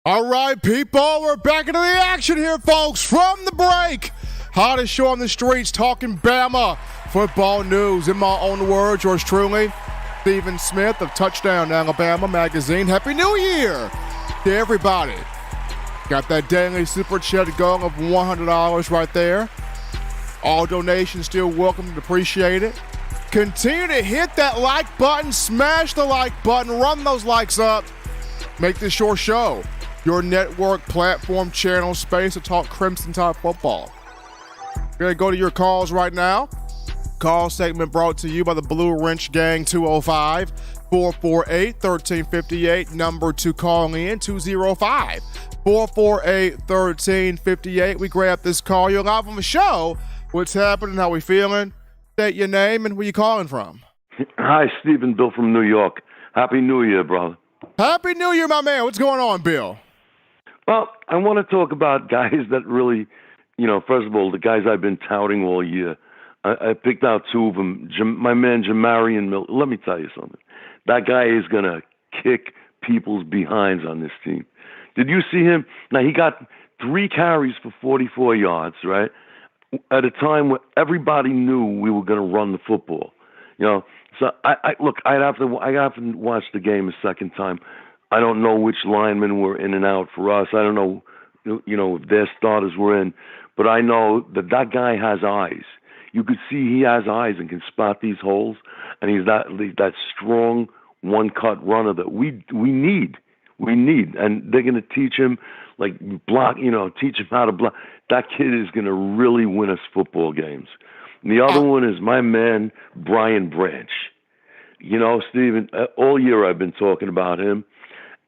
All right, people, we're back into the action here, folks, from the break. Hottest show on the streets, talking Bama football news. In my own words, yours truly, Stephen Smith of Touchdown Alabama Magazine. Happy New Year to everybody. Got that daily super chat goal of $100 right there. All donations still welcome and appreciated. Continue to hit that like button, smash the like button, run those likes up. Make this your show. Your network, platform, channel, space to talk Crimson Tide football. We're going to go to your calls right now. Call segment brought to you by the Blue Wrench Gang, 205-448-1358. Number to call in, 205-448-1358. We grab this call. You're live on the show. What's happening? How we feeling? State your name and where you calling from. Hi, Stephen. Bill from New York. Happy New Year, brother. Happy New Year, my man. What's going on, Bill? Well, I want to talk about guys that really, first of all, the guys I've been touting all year. I picked out two of them. My man, Jamarian Miller. Let me tell you something. That guy is going to kick people's behinds on this team. Did you see him? Now, he got 3 carries for 44 yards, right? At a time where everybody knew we were going to run the football. So I have to watch the game a second time. I don't know which linemen were in and out for us. I don't know, if their starters were in, but I know that guy has eyes. You could see he has eyes and can spot these holes, and he's that strong one-cut runner that we need. We need, and they're going to teach him block. Teach him how to block. That kid is going to really win us football games. And the other one is my man Brian Branch. Stephen, all year I've been talking about him.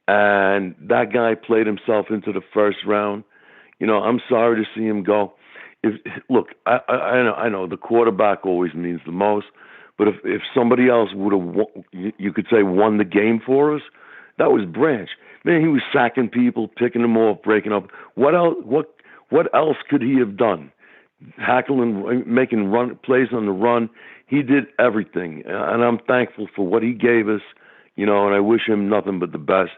And that guy played himself into the first round. I'm sorry to see him go. I know the quarterback always means the most, but if somebody else would have, you could say, won the game for us, that was Branch. Man, he was sacking people, picking them off, breaking up. What else could he have done? Hackling, making plays on the run. He did everything, and I'm thankful for what he gave us, and I wish him nothing but the best.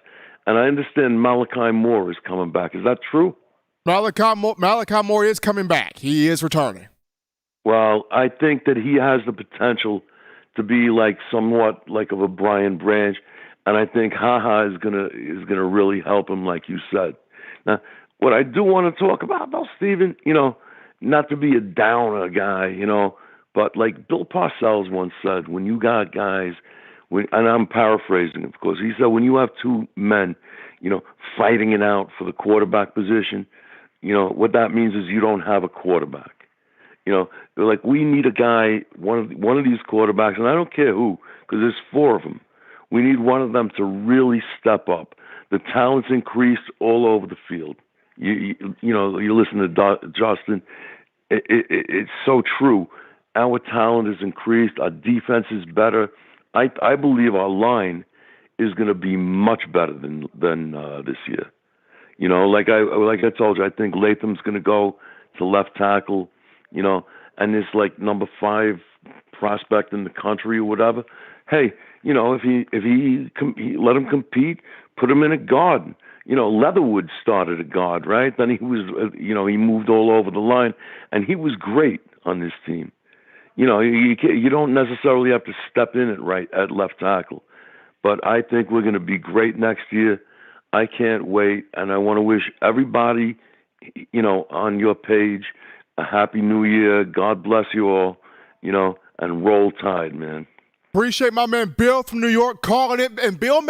And I understand Malachi Moore is coming back. Is that true? Malachi Moore is coming back. He is returning. Well, I think that he has the potential to be somewhat of a Brian Branch, and I think HaHa is gonna really help him, like you said. Now, what I do want to talk about, though, Stephen, not to be a downer guy, but like Bill Parcells once said, when you got guys, and I'm paraphrasing, of course, he said, when you have 2 men, fighting it out for the quarterback position, what that means is you don't have a quarterback. We need a guy, one of these quarterbacks, and I don't care who, because there's 4 of them. We need one of them to really step up. The talent's increased all over the field. You listen to Justin. It's so true. Our talent is increased. Our defense is better. I believe our line is going to be much better than this year. You know, like I told you, I think Latham's going to go to left tackle. You know, and this like number 5 prospect in the country or whatever. Hey, you know, if he let him compete, put him in a guard. You know, Leatherwood started a guard, right? Then he was, he moved all over the line, and he was great on this team. You know, you don't necessarily have to step in at left tackle, but I think we're going to be great next year. I can't wait, and I want to wish everybody, on your page, a happy New Year. God bless you all, and roll Tide, man. Appreciate my man Bill from New York calling it, and Bill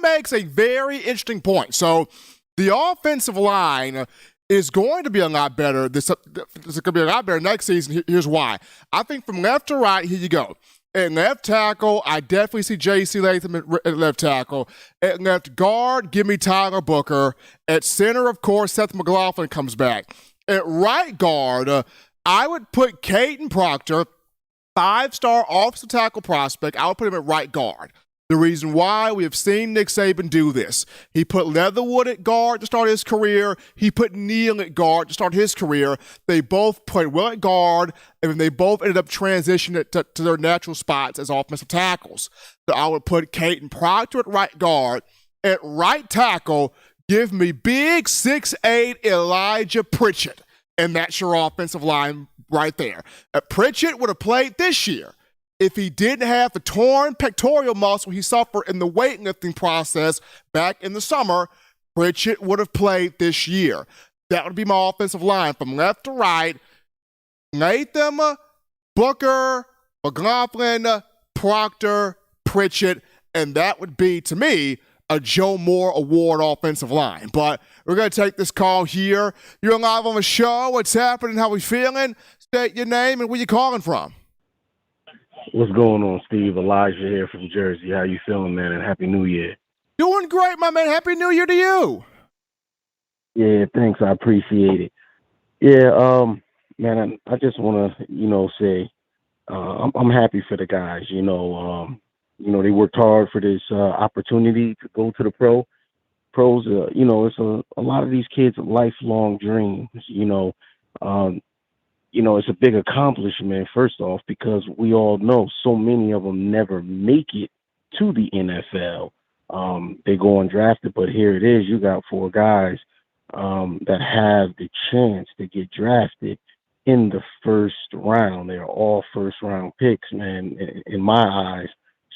makes a very interesting point. So the offensive line is going to be a lot better. This is going to be a lot better next season. Here's why. I think from left to right, here you go. At left tackle, I definitely see J.C. Latham at left tackle. At left guard, give me Tyler Booker. At center, of course, Seth McLaughlin comes back. At right guard, I would put Caden Proctor, 5-star offensive tackle prospect. I would put him at right guard. The reason why, we have seen Nick Saban do this. He put Leatherwood at guard to start his career. He put Neal at guard to start his career. They both played well at guard, and they both ended up transitioning to their natural spots as offensive tackles. So I would put Caden Proctor at right guard. At right tackle, give me big 6'8" Elijah Pritchett, and that's your offensive line right there. Pritchett would have played this year. If he didn't have the torn pectoral muscle he suffered in the weightlifting process back in the summer, Pritchett would have played this year. That would be my offensive line from left to right. Latham, Booker, McLaughlin, Proctor, Pritchett, and that would be, to me, a Joe Moore Award offensive line. But we're going to take this call here. You're live on the show. What's happening? How we feeling? State your name and where you calling from. What's going on, Steve? Elijah here from Jersey. How you feeling, man? And Happy New Year. Doing great, my man. Happy New Year to you. Yeah, thanks. I appreciate it. Yeah, man, I just want to, say I'm happy for the guys. They worked hard for this opportunity to go to the pros. It's a lot of these kids' lifelong dreams. It's a big accomplishment, first off, because we all know so many of them never make it to the NFL. They go undrafted, but here it is. You got 4 guys that have the chance to get drafted in the first round. They're all first-round picks, man, in my eyes.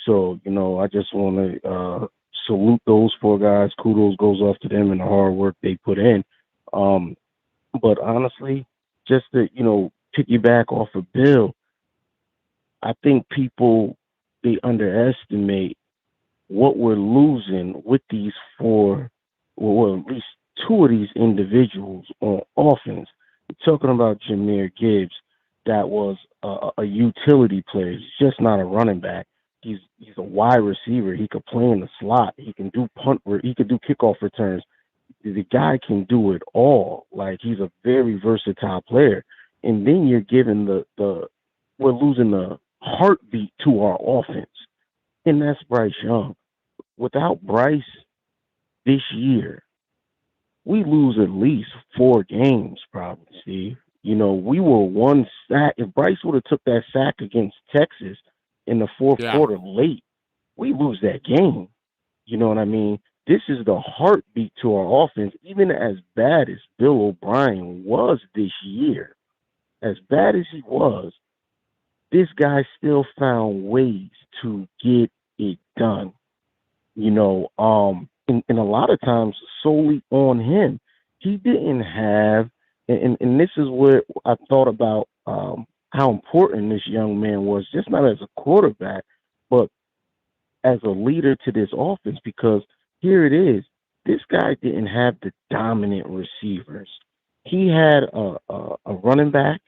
So, I just want to salute those 4 guys. Kudos goes off to them and the hard work they put in. But honestly, just to, piggyback off of Bill, I think people, they underestimate what we're losing with these 4, or at least 2 of these individuals on offense. We're talking about Jahmyr Gibbs, that was a utility player. He's just not a running back. He's a wide receiver. He could play in the slot. He can do he could do kickoff returns. The guy can do it all. Like, he's a very versatile player. And then you're giving we're losing the heartbeat to our offense. And that's Bryce Young. Without Bryce this year, we lose at least 4 games, probably, Steve. We were 1 sack. If Bryce would have took that sack against Texas in the fourth quarter late, we lose that game. You know what I mean? This is the heartbeat to our offense. Even as bad as Bill O'Brien was this year, as bad as he was, this guy still found ways to get it done. And a lot of times solely on him. He didn't have, and this is what I thought about how important this young man was, just not as a quarterback, but as a leader to this offense, because here it is. This guy didn't have the dominant receivers. He had a running back,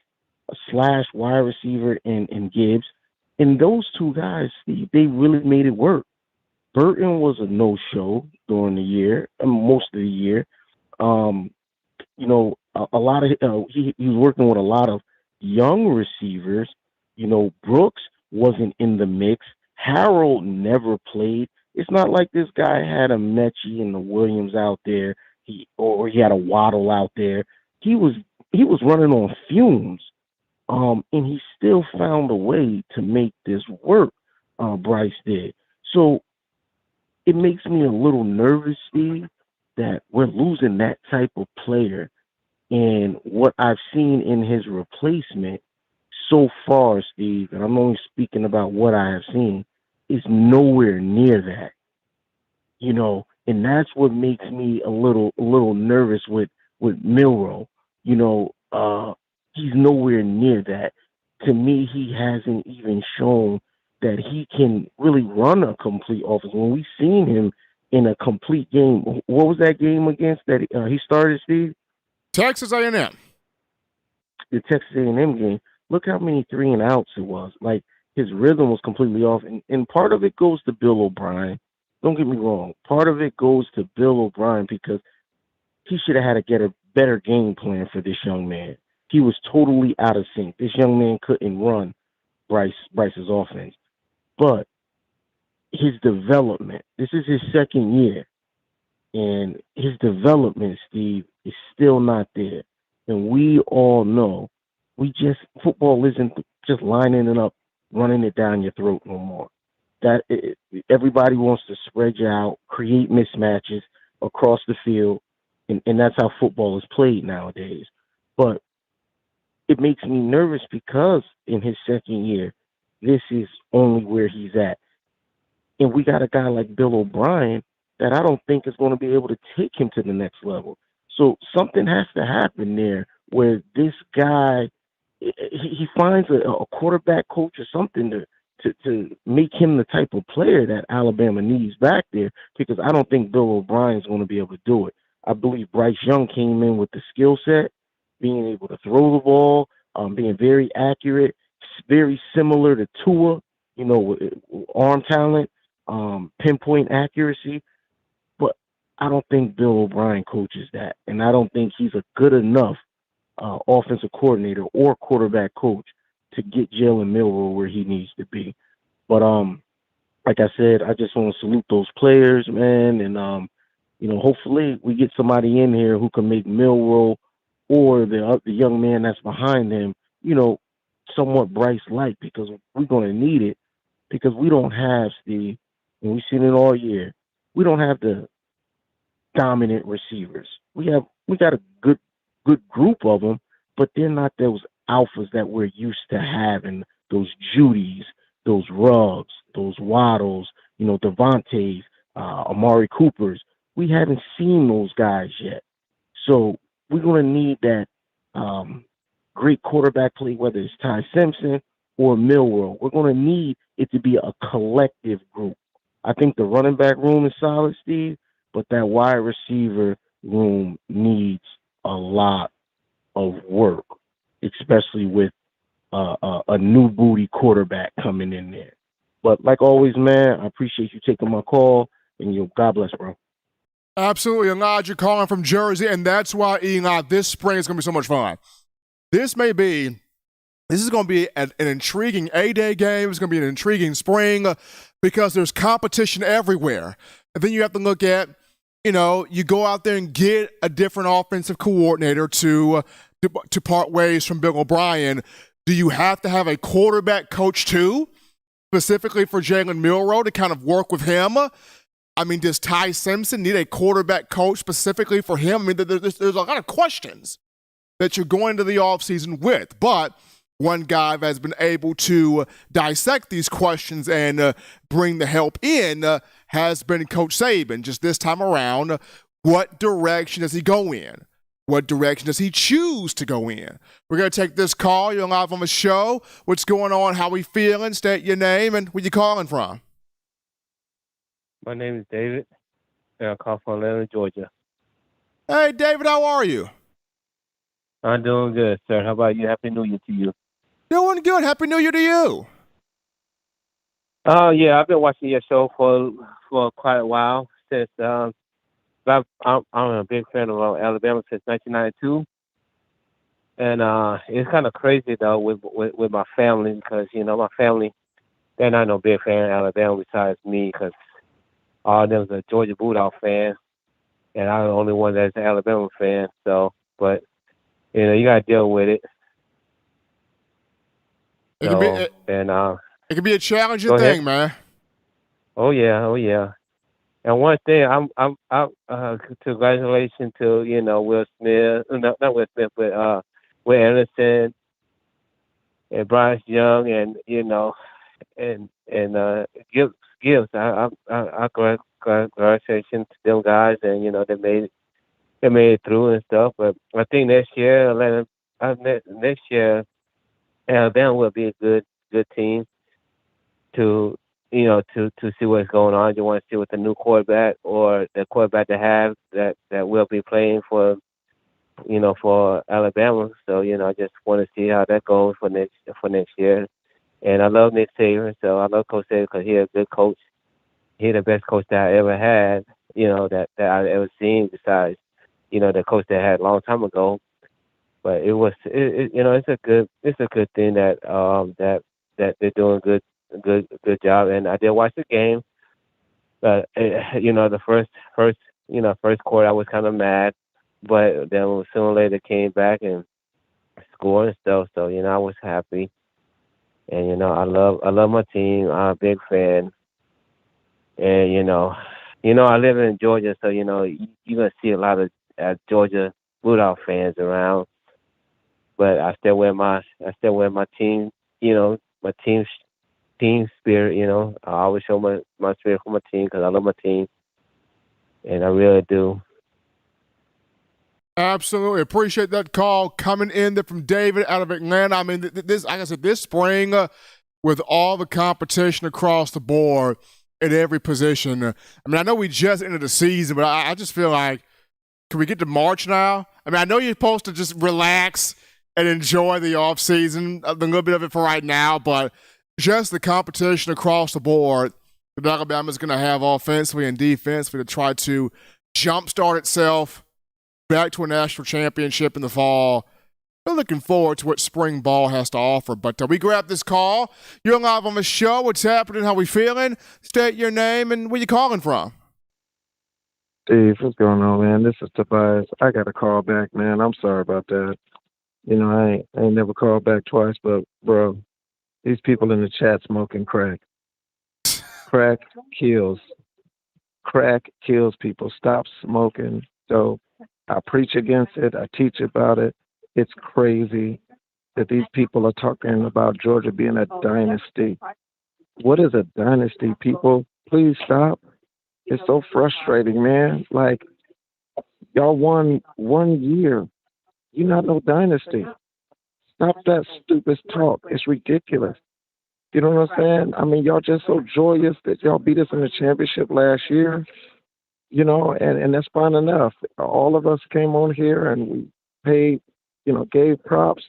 a slash wide receiver in Gibbs. And those 2 guys, Steve, they really made it work. Burton was a no-show during the year, most of the year. A lot of he was working with a lot of young receivers. Brooks wasn't in the mix. Harold never played. It's not like this guy had a Mechie and the Williams out there, or he had a Waddle out there. He was running on fumes, and he still found a way to make this work. Bryce did. So it makes me a little nervous, Steve, that we're losing that type of player. And what I've seen in his replacement so far, Steve, and I'm only speaking about what I have seen, is nowhere near that. And that's what makes me a little nervous with Milroe. He's nowhere near that. To me, he hasn't even shown that he can really run a complete offense. When we've seen him in a complete game, what was that game against that he started, Steve? Texas A&M. The Texas A&M game. Look how many 3-and-outs it was. Like, his rhythm was completely off. And part of it goes to Bill O'Brien. Don't get me wrong. Part of it goes to Bill O'Brien because he should have had to get a better game plan for this young man. He was totally out of sync. This young man couldn't run Bryce's offense. But his development, this is his second year, and his development, Steve, is still not there. And we all know football isn't just lining it up, running it down your throat no more. Everybody wants to spread you out, create mismatches across the field, and that's how football is played nowadays. But it makes me nervous because in his second year, this is only where he's at. And we got a guy like Bill O'Brien that I don't think is going to be able to take him to the next level. So something has to happen there where this guy, he finds a quarterback coach or something to make him the type of player that Alabama needs back there, because I don't think Bill O'Brien is going to be able to do it. I believe Bryce Young came in with the skill set, being able to throw the ball, being very accurate, very similar to Tua, with arm talent, pinpoint accuracy. But I don't think Bill O'Brien coaches that, and I don't think he's a good enough offensive coordinator or quarterback coach to get Jalen Milroe where he needs to be. But like I said, I just want to salute those players, man, and hopefully we get somebody in here who can make Milroe or the young man that's behind him, somewhat Bryce-like, because we're going to need it, because we don't have, Steve, and we've seen it all year, we don't have the dominant receivers. We got a good group of them, but they're not those alphas that we're used to having, those Judys, those Ruggs, those Waddles, Devontaes, Amari Coopers. We haven't seen those guys yet. So we're going to need that great quarterback play, whether it's Ty Simpson or Milroe. We're going to need it to be a collective group. I think the running back room is solid, Steve, but that wide receiver room needs a lot of work, especially with a new booty quarterback coming in there. But like always, man, I appreciate you taking my call, and God bless, bro. Absolutely. Elijah calling from Jersey, and that's why, Eli, this spring is going to be so much fun. This is going to be an intriguing A-Day game. It's going to be an intriguing spring because there's competition everywhere. And then you have to look at, you go out there and get a different offensive coordinator to part ways from Bill O'Brien. Do you have to have a quarterback coach too, specifically for Jalen Milroe to kind of work with him? I mean, does Ty Simpson need a quarterback coach specifically for him? I mean, there's a lot of questions that you're going to the offseason with. But one guy that has been able to dissect these questions and bring the help in has been Coach Saban. Just this time around, what direction does he go in? What direction does he choose to go in? We're going to take this call. You're live on the show. What's going on? How we feeling? State your name and where you calling from. My name is David, and I call from Atlanta, Georgia. Hey, David, how are you? I'm doing good, sir. How about you? Happy New Year to you. Doing good. Happy New Year to you. Yeah, I've been watching your show for quite a while. Since I'm a big fan of Alabama since 1992, and it's kind of crazy though with my family because my family, they're not no big fan of Alabama besides me because all of them's a Georgia Bulldog fan, and I'm the only one that's an Alabama fan. So, but you gotta deal with it. It can be a challenging thing, man. Oh yeah. And one thing, I'm congratulations to Will Smith, not Will Smith, but Will Anderson and Bryce Young, and Gibbs. I congratulations to them guys, and they made it through and stuff. But I think next year Alabama will be a good team to see what's going on. You want to see what the new quarterback or the quarterback they have that will be playing for Alabama. So I just want to see how that goes for next year. And I love Nick Saban, so I love Coach Saban because he's a good coach. He's the best coach that I ever had. That I've ever seen besides the coach that I had a long time ago. But it's a good thing that they're doing good job. And I did watch the game. But the first quarter I was kind of mad, but then sooner or later came back and scored and stuff. So I was happy. And I love my team. I'm a big fan. And I live in Georgia, so you're gonna see a lot of Georgia Bulldog fans around. But I still wear my team, my team spirit. I always show my spirit for my team because I love my team, and I really do. Absolutely. Appreciate that call coming in there from David out of Atlanta. I mean, this, like I said, this spring, with all the competition across the board at every position, I mean, I know we just ended the season, but I just feel like, can we get to March now? I mean, I know you're supposed to just relax and enjoy the offseason, a little bit of it for right now, but just the competition across the board that Alabama's going to have offensively and defensively to try to jumpstart itself back to a national championship in the fall. We're looking forward to what spring ball has to offer. But we grab this call. You're live on the show. What's happening? How we feeling? State your name and where you calling from. Steve, what's going on, man? This is Tobias. I got a call back, man. I'm sorry about that. I ain't never called back twice, but, bro, these people in the chat smoking crack. Crack kills. Crack kills people. Stop smoking. So I preach against it. I teach about it. It's crazy that these people are talking about Georgia being a dynasty. What is a dynasty, people? Please stop. It's so frustrating, man. Like, y'all won 1 year. You're not no dynasty. Stop that stupid talk. It's ridiculous. You know what I'm saying? I mean, y'all just so joyous that y'all beat us in the championship last year. And that's fine enough. All of us came on here and we paid, gave props.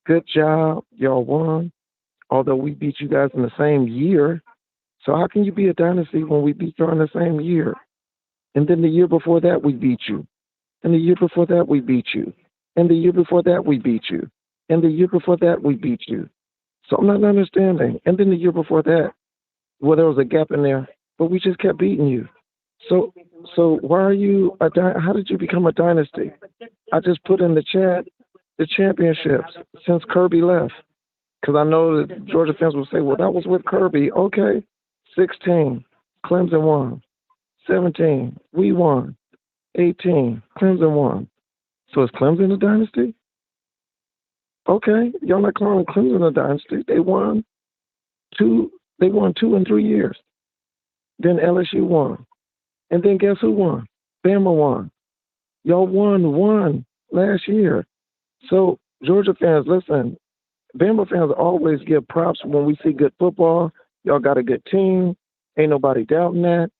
Good job. Y'all won. Although we beat you guys in the same year. So how can you be a dynasty when we beat you in the same year? And then the year before that, we beat you. And the year before that, we beat you. And the year before that, we beat you. And the year before that, we beat you. So I'm not understanding. And then the year before that, well, there was a gap in there, but we just kept beating you. So why are you how did you become a dynasty? I just put in the chat the championships since Kirby left. Because I know that Georgia fans will say, well, that was with Kirby. Okay. 16, Clemson won. 17, we won. 18, Clemson won. So is Clemson a dynasty? Okay, y'all not calling Clemson a dynasty. They won 2 in 3 years. Then LSU won. And then guess who won? Bama won. Y'all won 1 last year. So Georgia fans, listen, Bama fans always give props when we see good football. Y'all got a good team. Ain't nobody doubting that.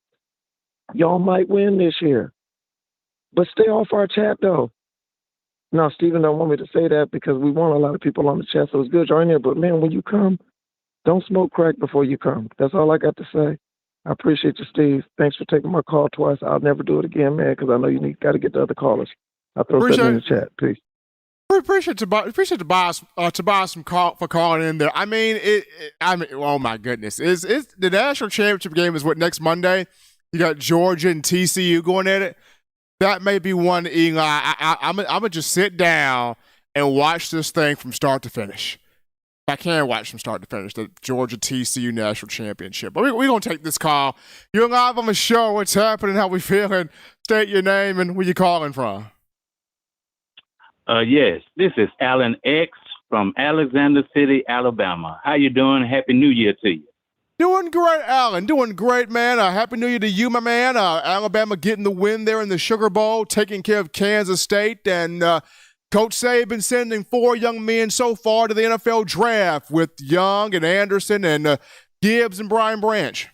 Y'all might win this year. But stay off our chat, though. Now, Steven don't want me to say that because we want a lot of people on the chat, so it's good you're in there. But, man, when you come, don't smoke crack before you come. That's all I got to say. I appreciate you, Steve. Thanks for taking my call twice. I'll never do it again, man, because I know you got to get the other callers. I'll throw something in the chat. Peace. Appreciate Tobias for calling in there. I mean, oh my goodness, is the national championship game is what, next Monday? You got Georgia and TCU going at it. That may be one, Eli. I'm going to just sit down and watch this thing from start to finish. I can watch from start to finish, the Georgia TCU National Championship. But we're going to take this call. You're live on the show. What's happening? How we feeling? State your name and where you calling from. Yes, this is Alan X from Alexander City, Alabama. How you doing? Happy New Year to you. Doing great, Alan. Doing great, man. Happy New Year to you, my man. Alabama getting the win there in the Sugar Bowl, taking care of Kansas State. And Coach Saban sending 4 young men so far to the NFL draft with Young and Anderson and Gibbs and Brian Branch.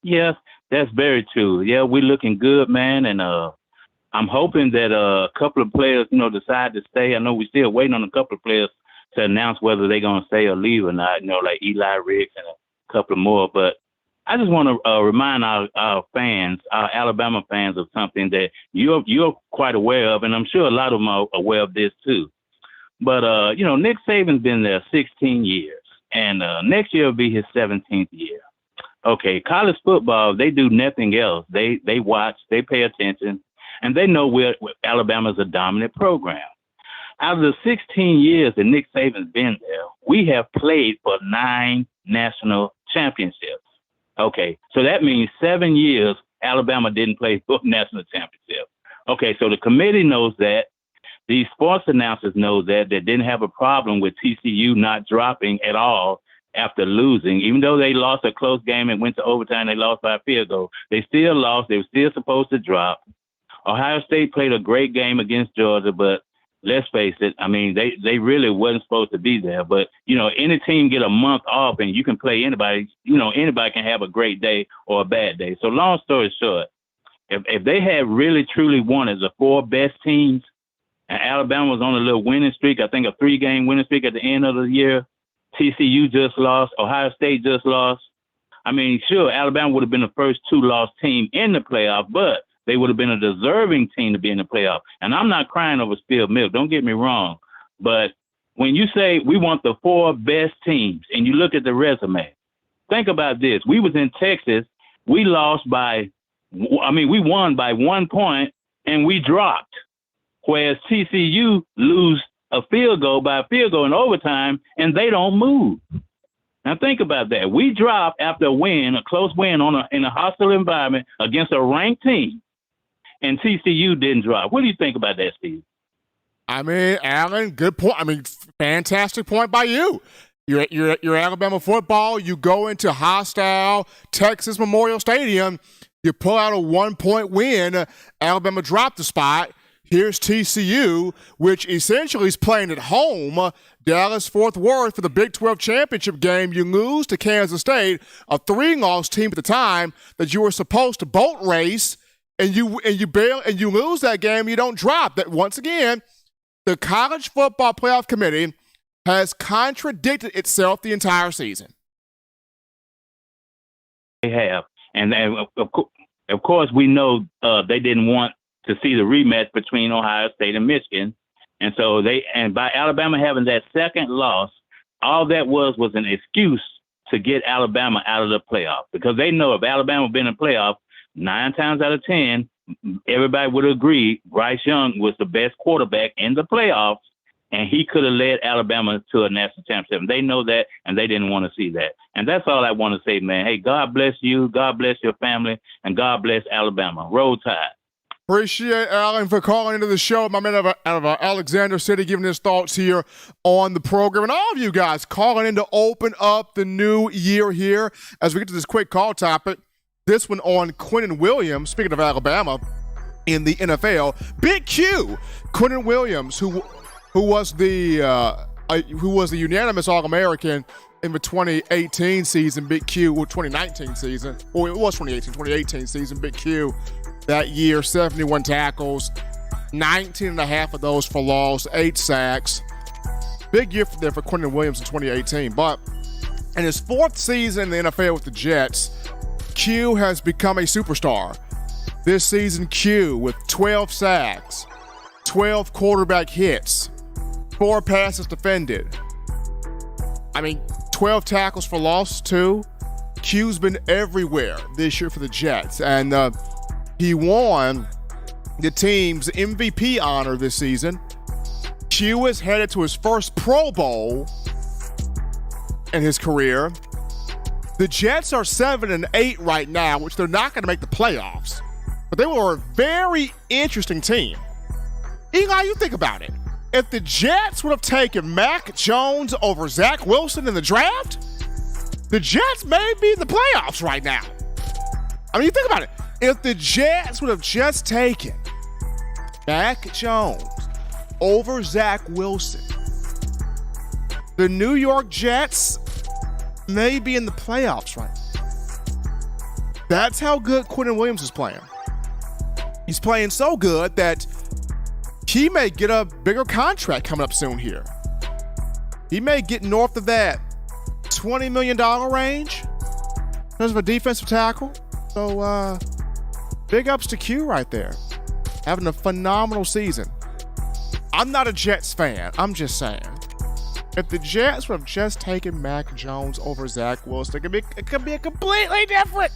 Yes, that's very true. Yeah, we're looking good, man. And I'm hoping that a couple of players, decide to stay. I know we're still waiting on a couple of players to announce whether they're going to stay or leave or not, like Eli Ricks and a couple of more. But I just want to remind our fans, our Alabama fans, of something that you're quite aware of, and I'm sure a lot of them are aware of this too. But, Nick Saban's been there 16 years, and next year will be his 17th year. Okay, college football, they do nothing else. They watch, they pay attention, and they know Alabama's a dominant program. Out of the 16 years that Nick Saban's been there, we have played for 9 national championships. Okay, so that means 7 years Alabama didn't play for a national championship. Okay, so the committee knows that. These sports announcers know that. They didn't have a problem with TCU not dropping at all after losing. Even though they lost a close game and went to overtime, they lost by a field goal. They still lost. They were still supposed to drop. Ohio State played a great game against Georgia, but let's face it, I mean, they really wasn't supposed to be there. But, any team get a month off and you can play anybody. Anybody can have a great day or a bad day. So long story short, if they had really, truly wanted the 4 best teams, and Alabama was on a little winning streak, I think a 3-game winning streak at the end of the year, TCU just lost, Ohio State just lost. I mean, sure, Alabama would have been the first 2-loss team in the playoff, but they would have been a deserving team to be in the playoff. And I'm not crying over spilled milk. Don't get me wrong. But when you say we want the 4 best teams and you look at the resume, think about this. We was in Texas. We won by 1 point and we dropped. Whereas TCU lose a field goal in overtime and they don't move. Now think about that. We dropped after a close win in a hostile environment against a ranked team. And TCU didn't drop. What do you think about that, Steve? I mean, Alan, good point. I mean, fantastic point by you. You're Alabama football. You go into hostile Texas Memorial Stadium. You pull out a 1-point win. Alabama dropped the spot. Here's TCU, which essentially is playing at home. Dallas-Fort Worth for the Big 12 championship game. You lose to Kansas State, a 3-loss team at the time that you were supposed to boat race. And you lose that game, you don't drop. That once again, the College Football Playoff Committee has contradicted itself the entire season. They have, and of course we know they didn't want to see the rematch between Ohio State and Michigan, and so by Alabama having that second loss, all that was an excuse to get Alabama out of the playoff, because they know if Alabama been in the playoff, 9 times out of 10, everybody would agree Bryce Young was the best quarterback in the playoffs, and he could have led Alabama to a national championship. And they know that, and they didn't want to see that. And that's all I want to say, man. Hey, God bless you, God bless your family, and God bless Alabama. Roll Tide. Appreciate Alan for calling into the show. My man out of Alexander City giving his thoughts here on the program. And all of you guys calling in to open up the new year here as we get to this quick call topic. This one on Quentin Williams, speaking of Alabama, in the NFL. Big Q, Quentin Williams, who was the unanimous All-American in the 2018 season. Big Q, or 2019 season. Well, it was 2018 season. Big Q that year, 71 tackles, 19 and a half of those for loss, 8 sacks. Big year for Quentin Williams in 2018. But in his 4th season in the NFL with the Jets, Q has become a superstar. This season, Q with 12 sacks, 12 quarterback hits, 4 passes defended. 12 tackles for loss too. Q's been everywhere this year for the Jets, and he won the team's MVP honor this season. Q is headed to his first Pro Bowl in his career. The Jets are 7-8 right now, which they're not going to make the playoffs, but they were a very interesting team. Eli, you think about it. If the Jets would have taken Mac Jones over Zach Wilson in the draft, the Jets may be in the playoffs right now. I mean, you think about it. If the Jets would have just taken Mac Jones over Zach Wilson, the New York Jets may be in the playoffs right now. That's how good Quentin Williams is playing. He's playing so good that he may get a bigger contract coming up soon here. He may get north of that $20 million range in terms of a defensive tackle. So, big ups to Q right there. Having a phenomenal season. I'm not a Jets fan. I'm just saying. If the Jets would have just taken Mac Jones over Zach Wilson, it could be a completely different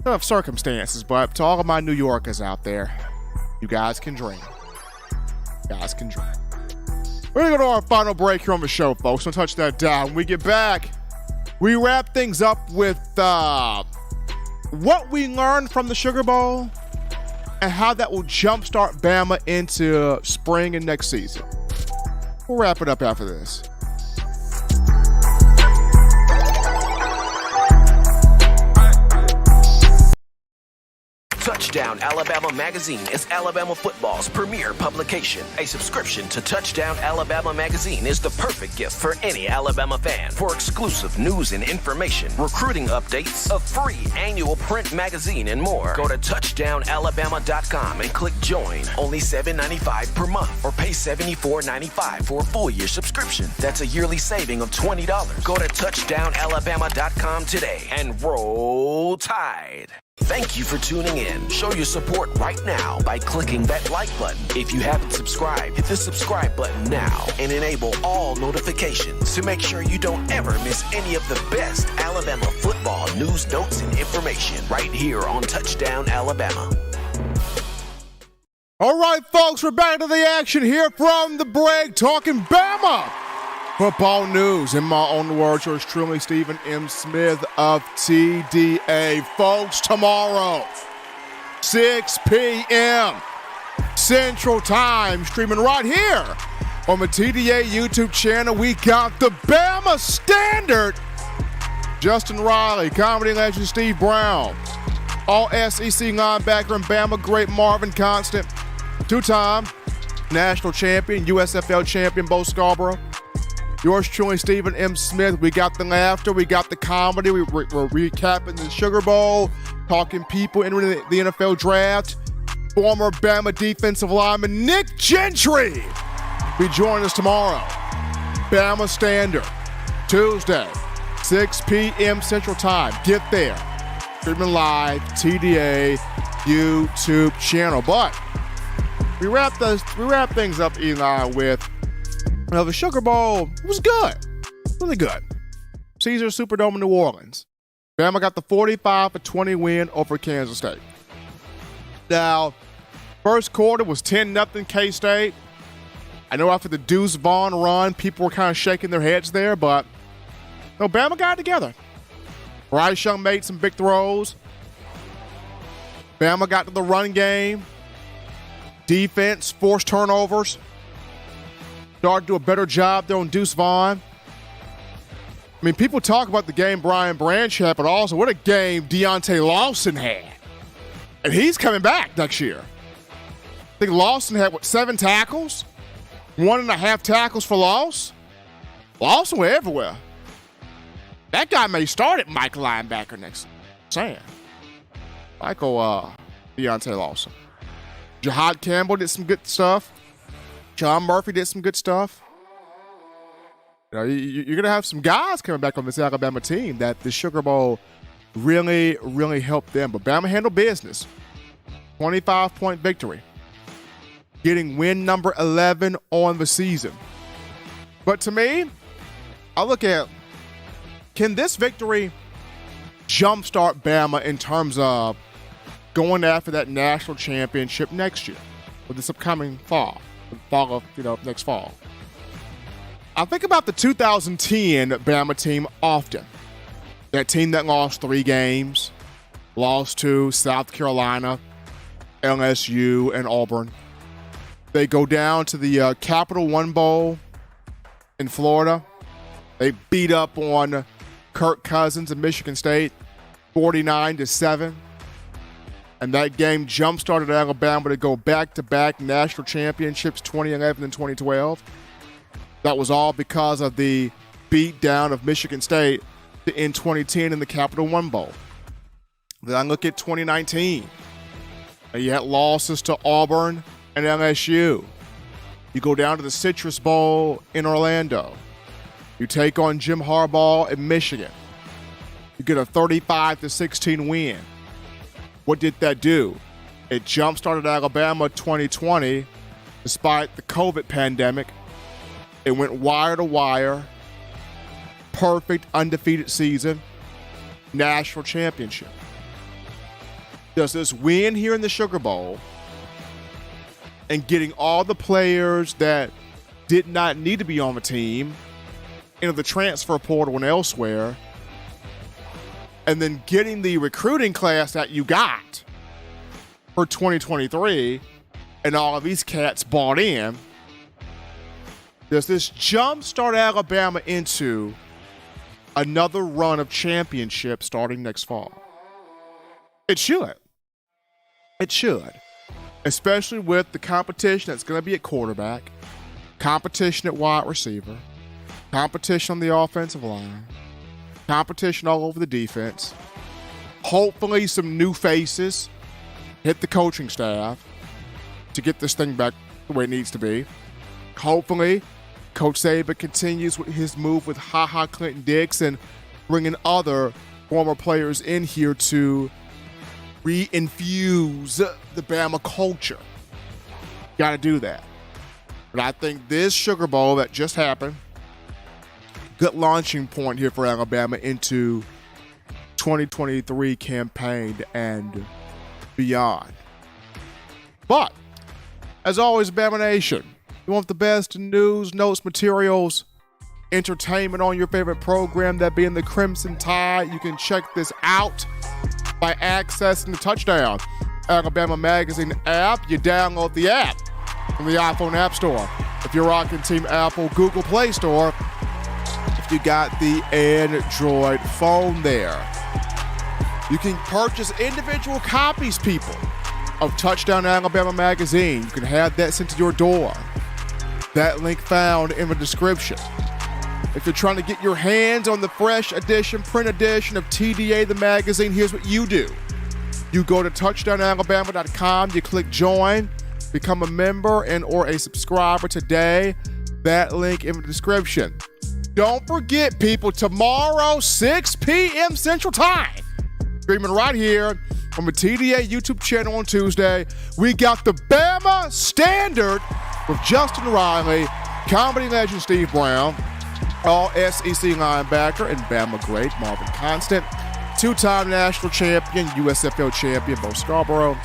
set of circumstances. But to all of my New Yorkers out there, you guys can dream. You guys can dream. We're going to go to our final break here on the show, folks. Don't touch that down. When we get back, we wrap things up with what we learned from the Sugar Bowl and how that will jumpstart Bama into spring and next season. We'll wrap it up after this. Touchdown Alabama Magazine is Alabama football's premier publication. A subscription to Touchdown Alabama Magazine is the perfect gift for any Alabama fan. For exclusive news and information, recruiting updates, a free annual print magazine, and more, go to touchdownalabama.com and click join. Only $7.95 per month, or pay $74.95 for a full year subscription. That's a yearly saving of $20. Go to touchdownalabama.com today and roll Tide. Thank you for tuning in. Show your support right now by clicking that like button. If you haven't subscribed, hit the subscribe button now and enable all notifications to make sure you don't ever miss any of the best Alabama football news, notes, and information right here on Touchdown Alabama. All right, folks, we're back to the action here from the break, talking Bama football news. In my own words, yours truly, Stephen M. Smith of TDA. Folks, tomorrow, 6 p.m. Central Time, streaming right here on the TDA YouTube channel. We got the Bama Standard, Justin Riley, comedy legend Steve Brown, all SEC linebacker and Bama great Marvin Constant, two-time national champion, USFL champion Bo Scarborough. Yours truly, Stephen M. Smith. We got the laughter. We got the comedy. We're recapping the Sugar Bowl, talking people entering the NFL draft. Former Bama defensive lineman Nick Gentry be joining us tomorrow. Bama Standard, Tuesday, 6 p.m. Central Time. Get there. Streaming live, TDA YouTube channel. But we wrap things up, Eli, with the Sugar Bowl. It was good. Really good. Caesar Superdome in New Orleans. Bama got the 45-20 win over Kansas State. Now, first quarter was 10-0 K-State. I know after the Deuce Vaughn run, people were kind of shaking their heads there, but Bama got it together. Bryce Young made some big throws. Bama got to the run game. Defense, forced turnovers. Started to do a better job there on Deuce Vaughn. I mean, people talk about the game Brian Branch had, but also what a game Deontay Lawson had. And he's coming back next year. I think Lawson had, 7 tackles? 1.5 tackles for loss? Lawson went everywhere. That guy may start at Michael linebacker next season. Deontay Lawson. Jahad Campbell did some good stuff. John Murphy did some good stuff. You're going to have some guys coming back on this Alabama team that the Sugar Bowl really, really helped them. But Bama handled business. 25-point victory. Getting win number 11 on the season. But to me, I look at, can this victory jumpstart Bama in terms of going after that national championship next year, or this upcoming fall of next fall. I think about the 2010 Bama team often. That team that lost 3 games, lost to South Carolina, LSU, and Auburn. They go down to the Capital One Bowl in Florida. They beat up on Kirk Cousins of Michigan State, 49-7. And that game jump-started Alabama to go back-to-back national championships, 2011 and 2012. That was all because of the beat-down of Michigan State in 2010 in the Capital One Bowl. Then I look at 2019. You had losses to Auburn and LSU. You go down to the Citrus Bowl in Orlando. You take on Jim Harbaugh in Michigan. You get a 35-16 win. What did that do? It jump-started Alabama 2020 despite the COVID pandemic. It went wire to wire. Perfect undefeated season. National championship. Does this win here in the Sugar Bowl and getting all the players that did not need to be on the team into the transfer portal and elsewhere, and then getting the recruiting class that you got for 2023 and all of these cats bought in, does this jumpstart Alabama into another run of championships starting next fall? It should. It should. Especially with the competition that's going to be at quarterback, competition at wide receiver, competition on the offensive line, competition all over the defense. Hopefully some new faces hit the coaching staff to get this thing back the way it needs to be. Hopefully Coach Saban continues with his move with Clinton-Dix and bringing other former players in here to re-infuse the Bama culture. Got to do that. But I think this Sugar Bowl that just happened, good launching point here for Alabama into 2023 campaign and beyond. But, as always, Bama Nation, you want the best news, notes, materials, entertainment on your favorite program, that being the Crimson Tide. You can check this out by accessing the Touchdown Alabama Magazine app. You download the app from the iPhone App Store. If you're rocking Team Apple, Google Play Store. If you got the Android phone there. You can purchase individual copies, people, of Touchdown Alabama Magazine. You can have that sent to your door. That link found in the description. If you're trying to get your hands on the fresh edition, print edition of TDA the magazine, here's what you do. You go to touchdownalabama.com, you click join, become a member and or a subscriber today. That link in the description. Don't forget, people, tomorrow, 6 p.m. Central Time, streaming right here on the TDA YouTube channel on Tuesday, we got the Bama Standard with Justin Riley, comedy legend Steve Brown, all SEC linebacker and Bama great Marvin Constant, two-time national champion, USFL champion Bo Scarborough,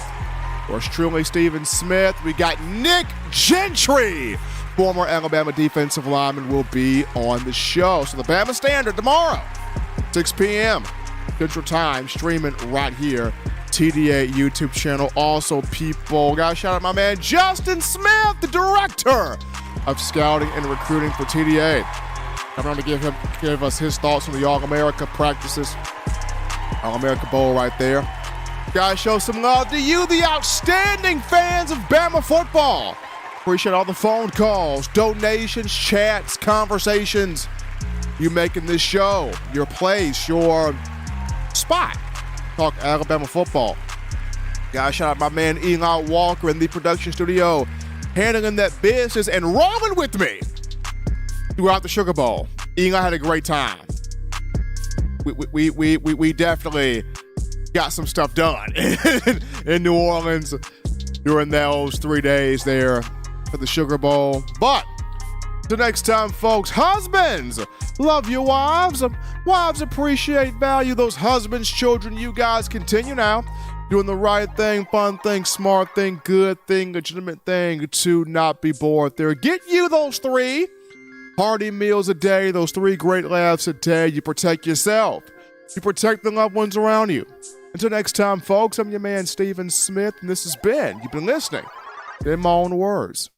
yours truly, Stephen Smith. We got Nick Gentry, former Alabama defensive lineman, will be on the show. So the Bama Standard tomorrow, 6 p.m. Central Time, streaming right here, TDA YouTube channel. Also, people, gotta shout out my man Justin Smith, the director of scouting and recruiting for TDA. I'm going to give us his thoughts on the All-America practices. All-America Bowl right there. Guys, show some love to you, the outstanding fans of Bama football. Appreciate all the phone calls, donations, chats, conversations. You making this show your place, your spot. Talk Alabama football. Guys, shout out my man Eli Walker in the production studio, handling that business and rolling with me throughout the Sugar Bowl. Eli had a great time. We definitely got some stuff done in New Orleans during those 3 days there for the Sugar Bowl. But Till next time, folks, husbands, love your wives. Wives appreciate, value those husbands, children. You guys continue now doing the right thing, fun thing, smart thing, good thing, legitimate thing to not be bored there. Get you those 3 hearty meals a day, those 3 great laughs a day. You protect yourself. You protect the loved ones around you. Until next time, folks, I'm your man, Stephen Smith, and this has been, you've been listening to In My Own Words.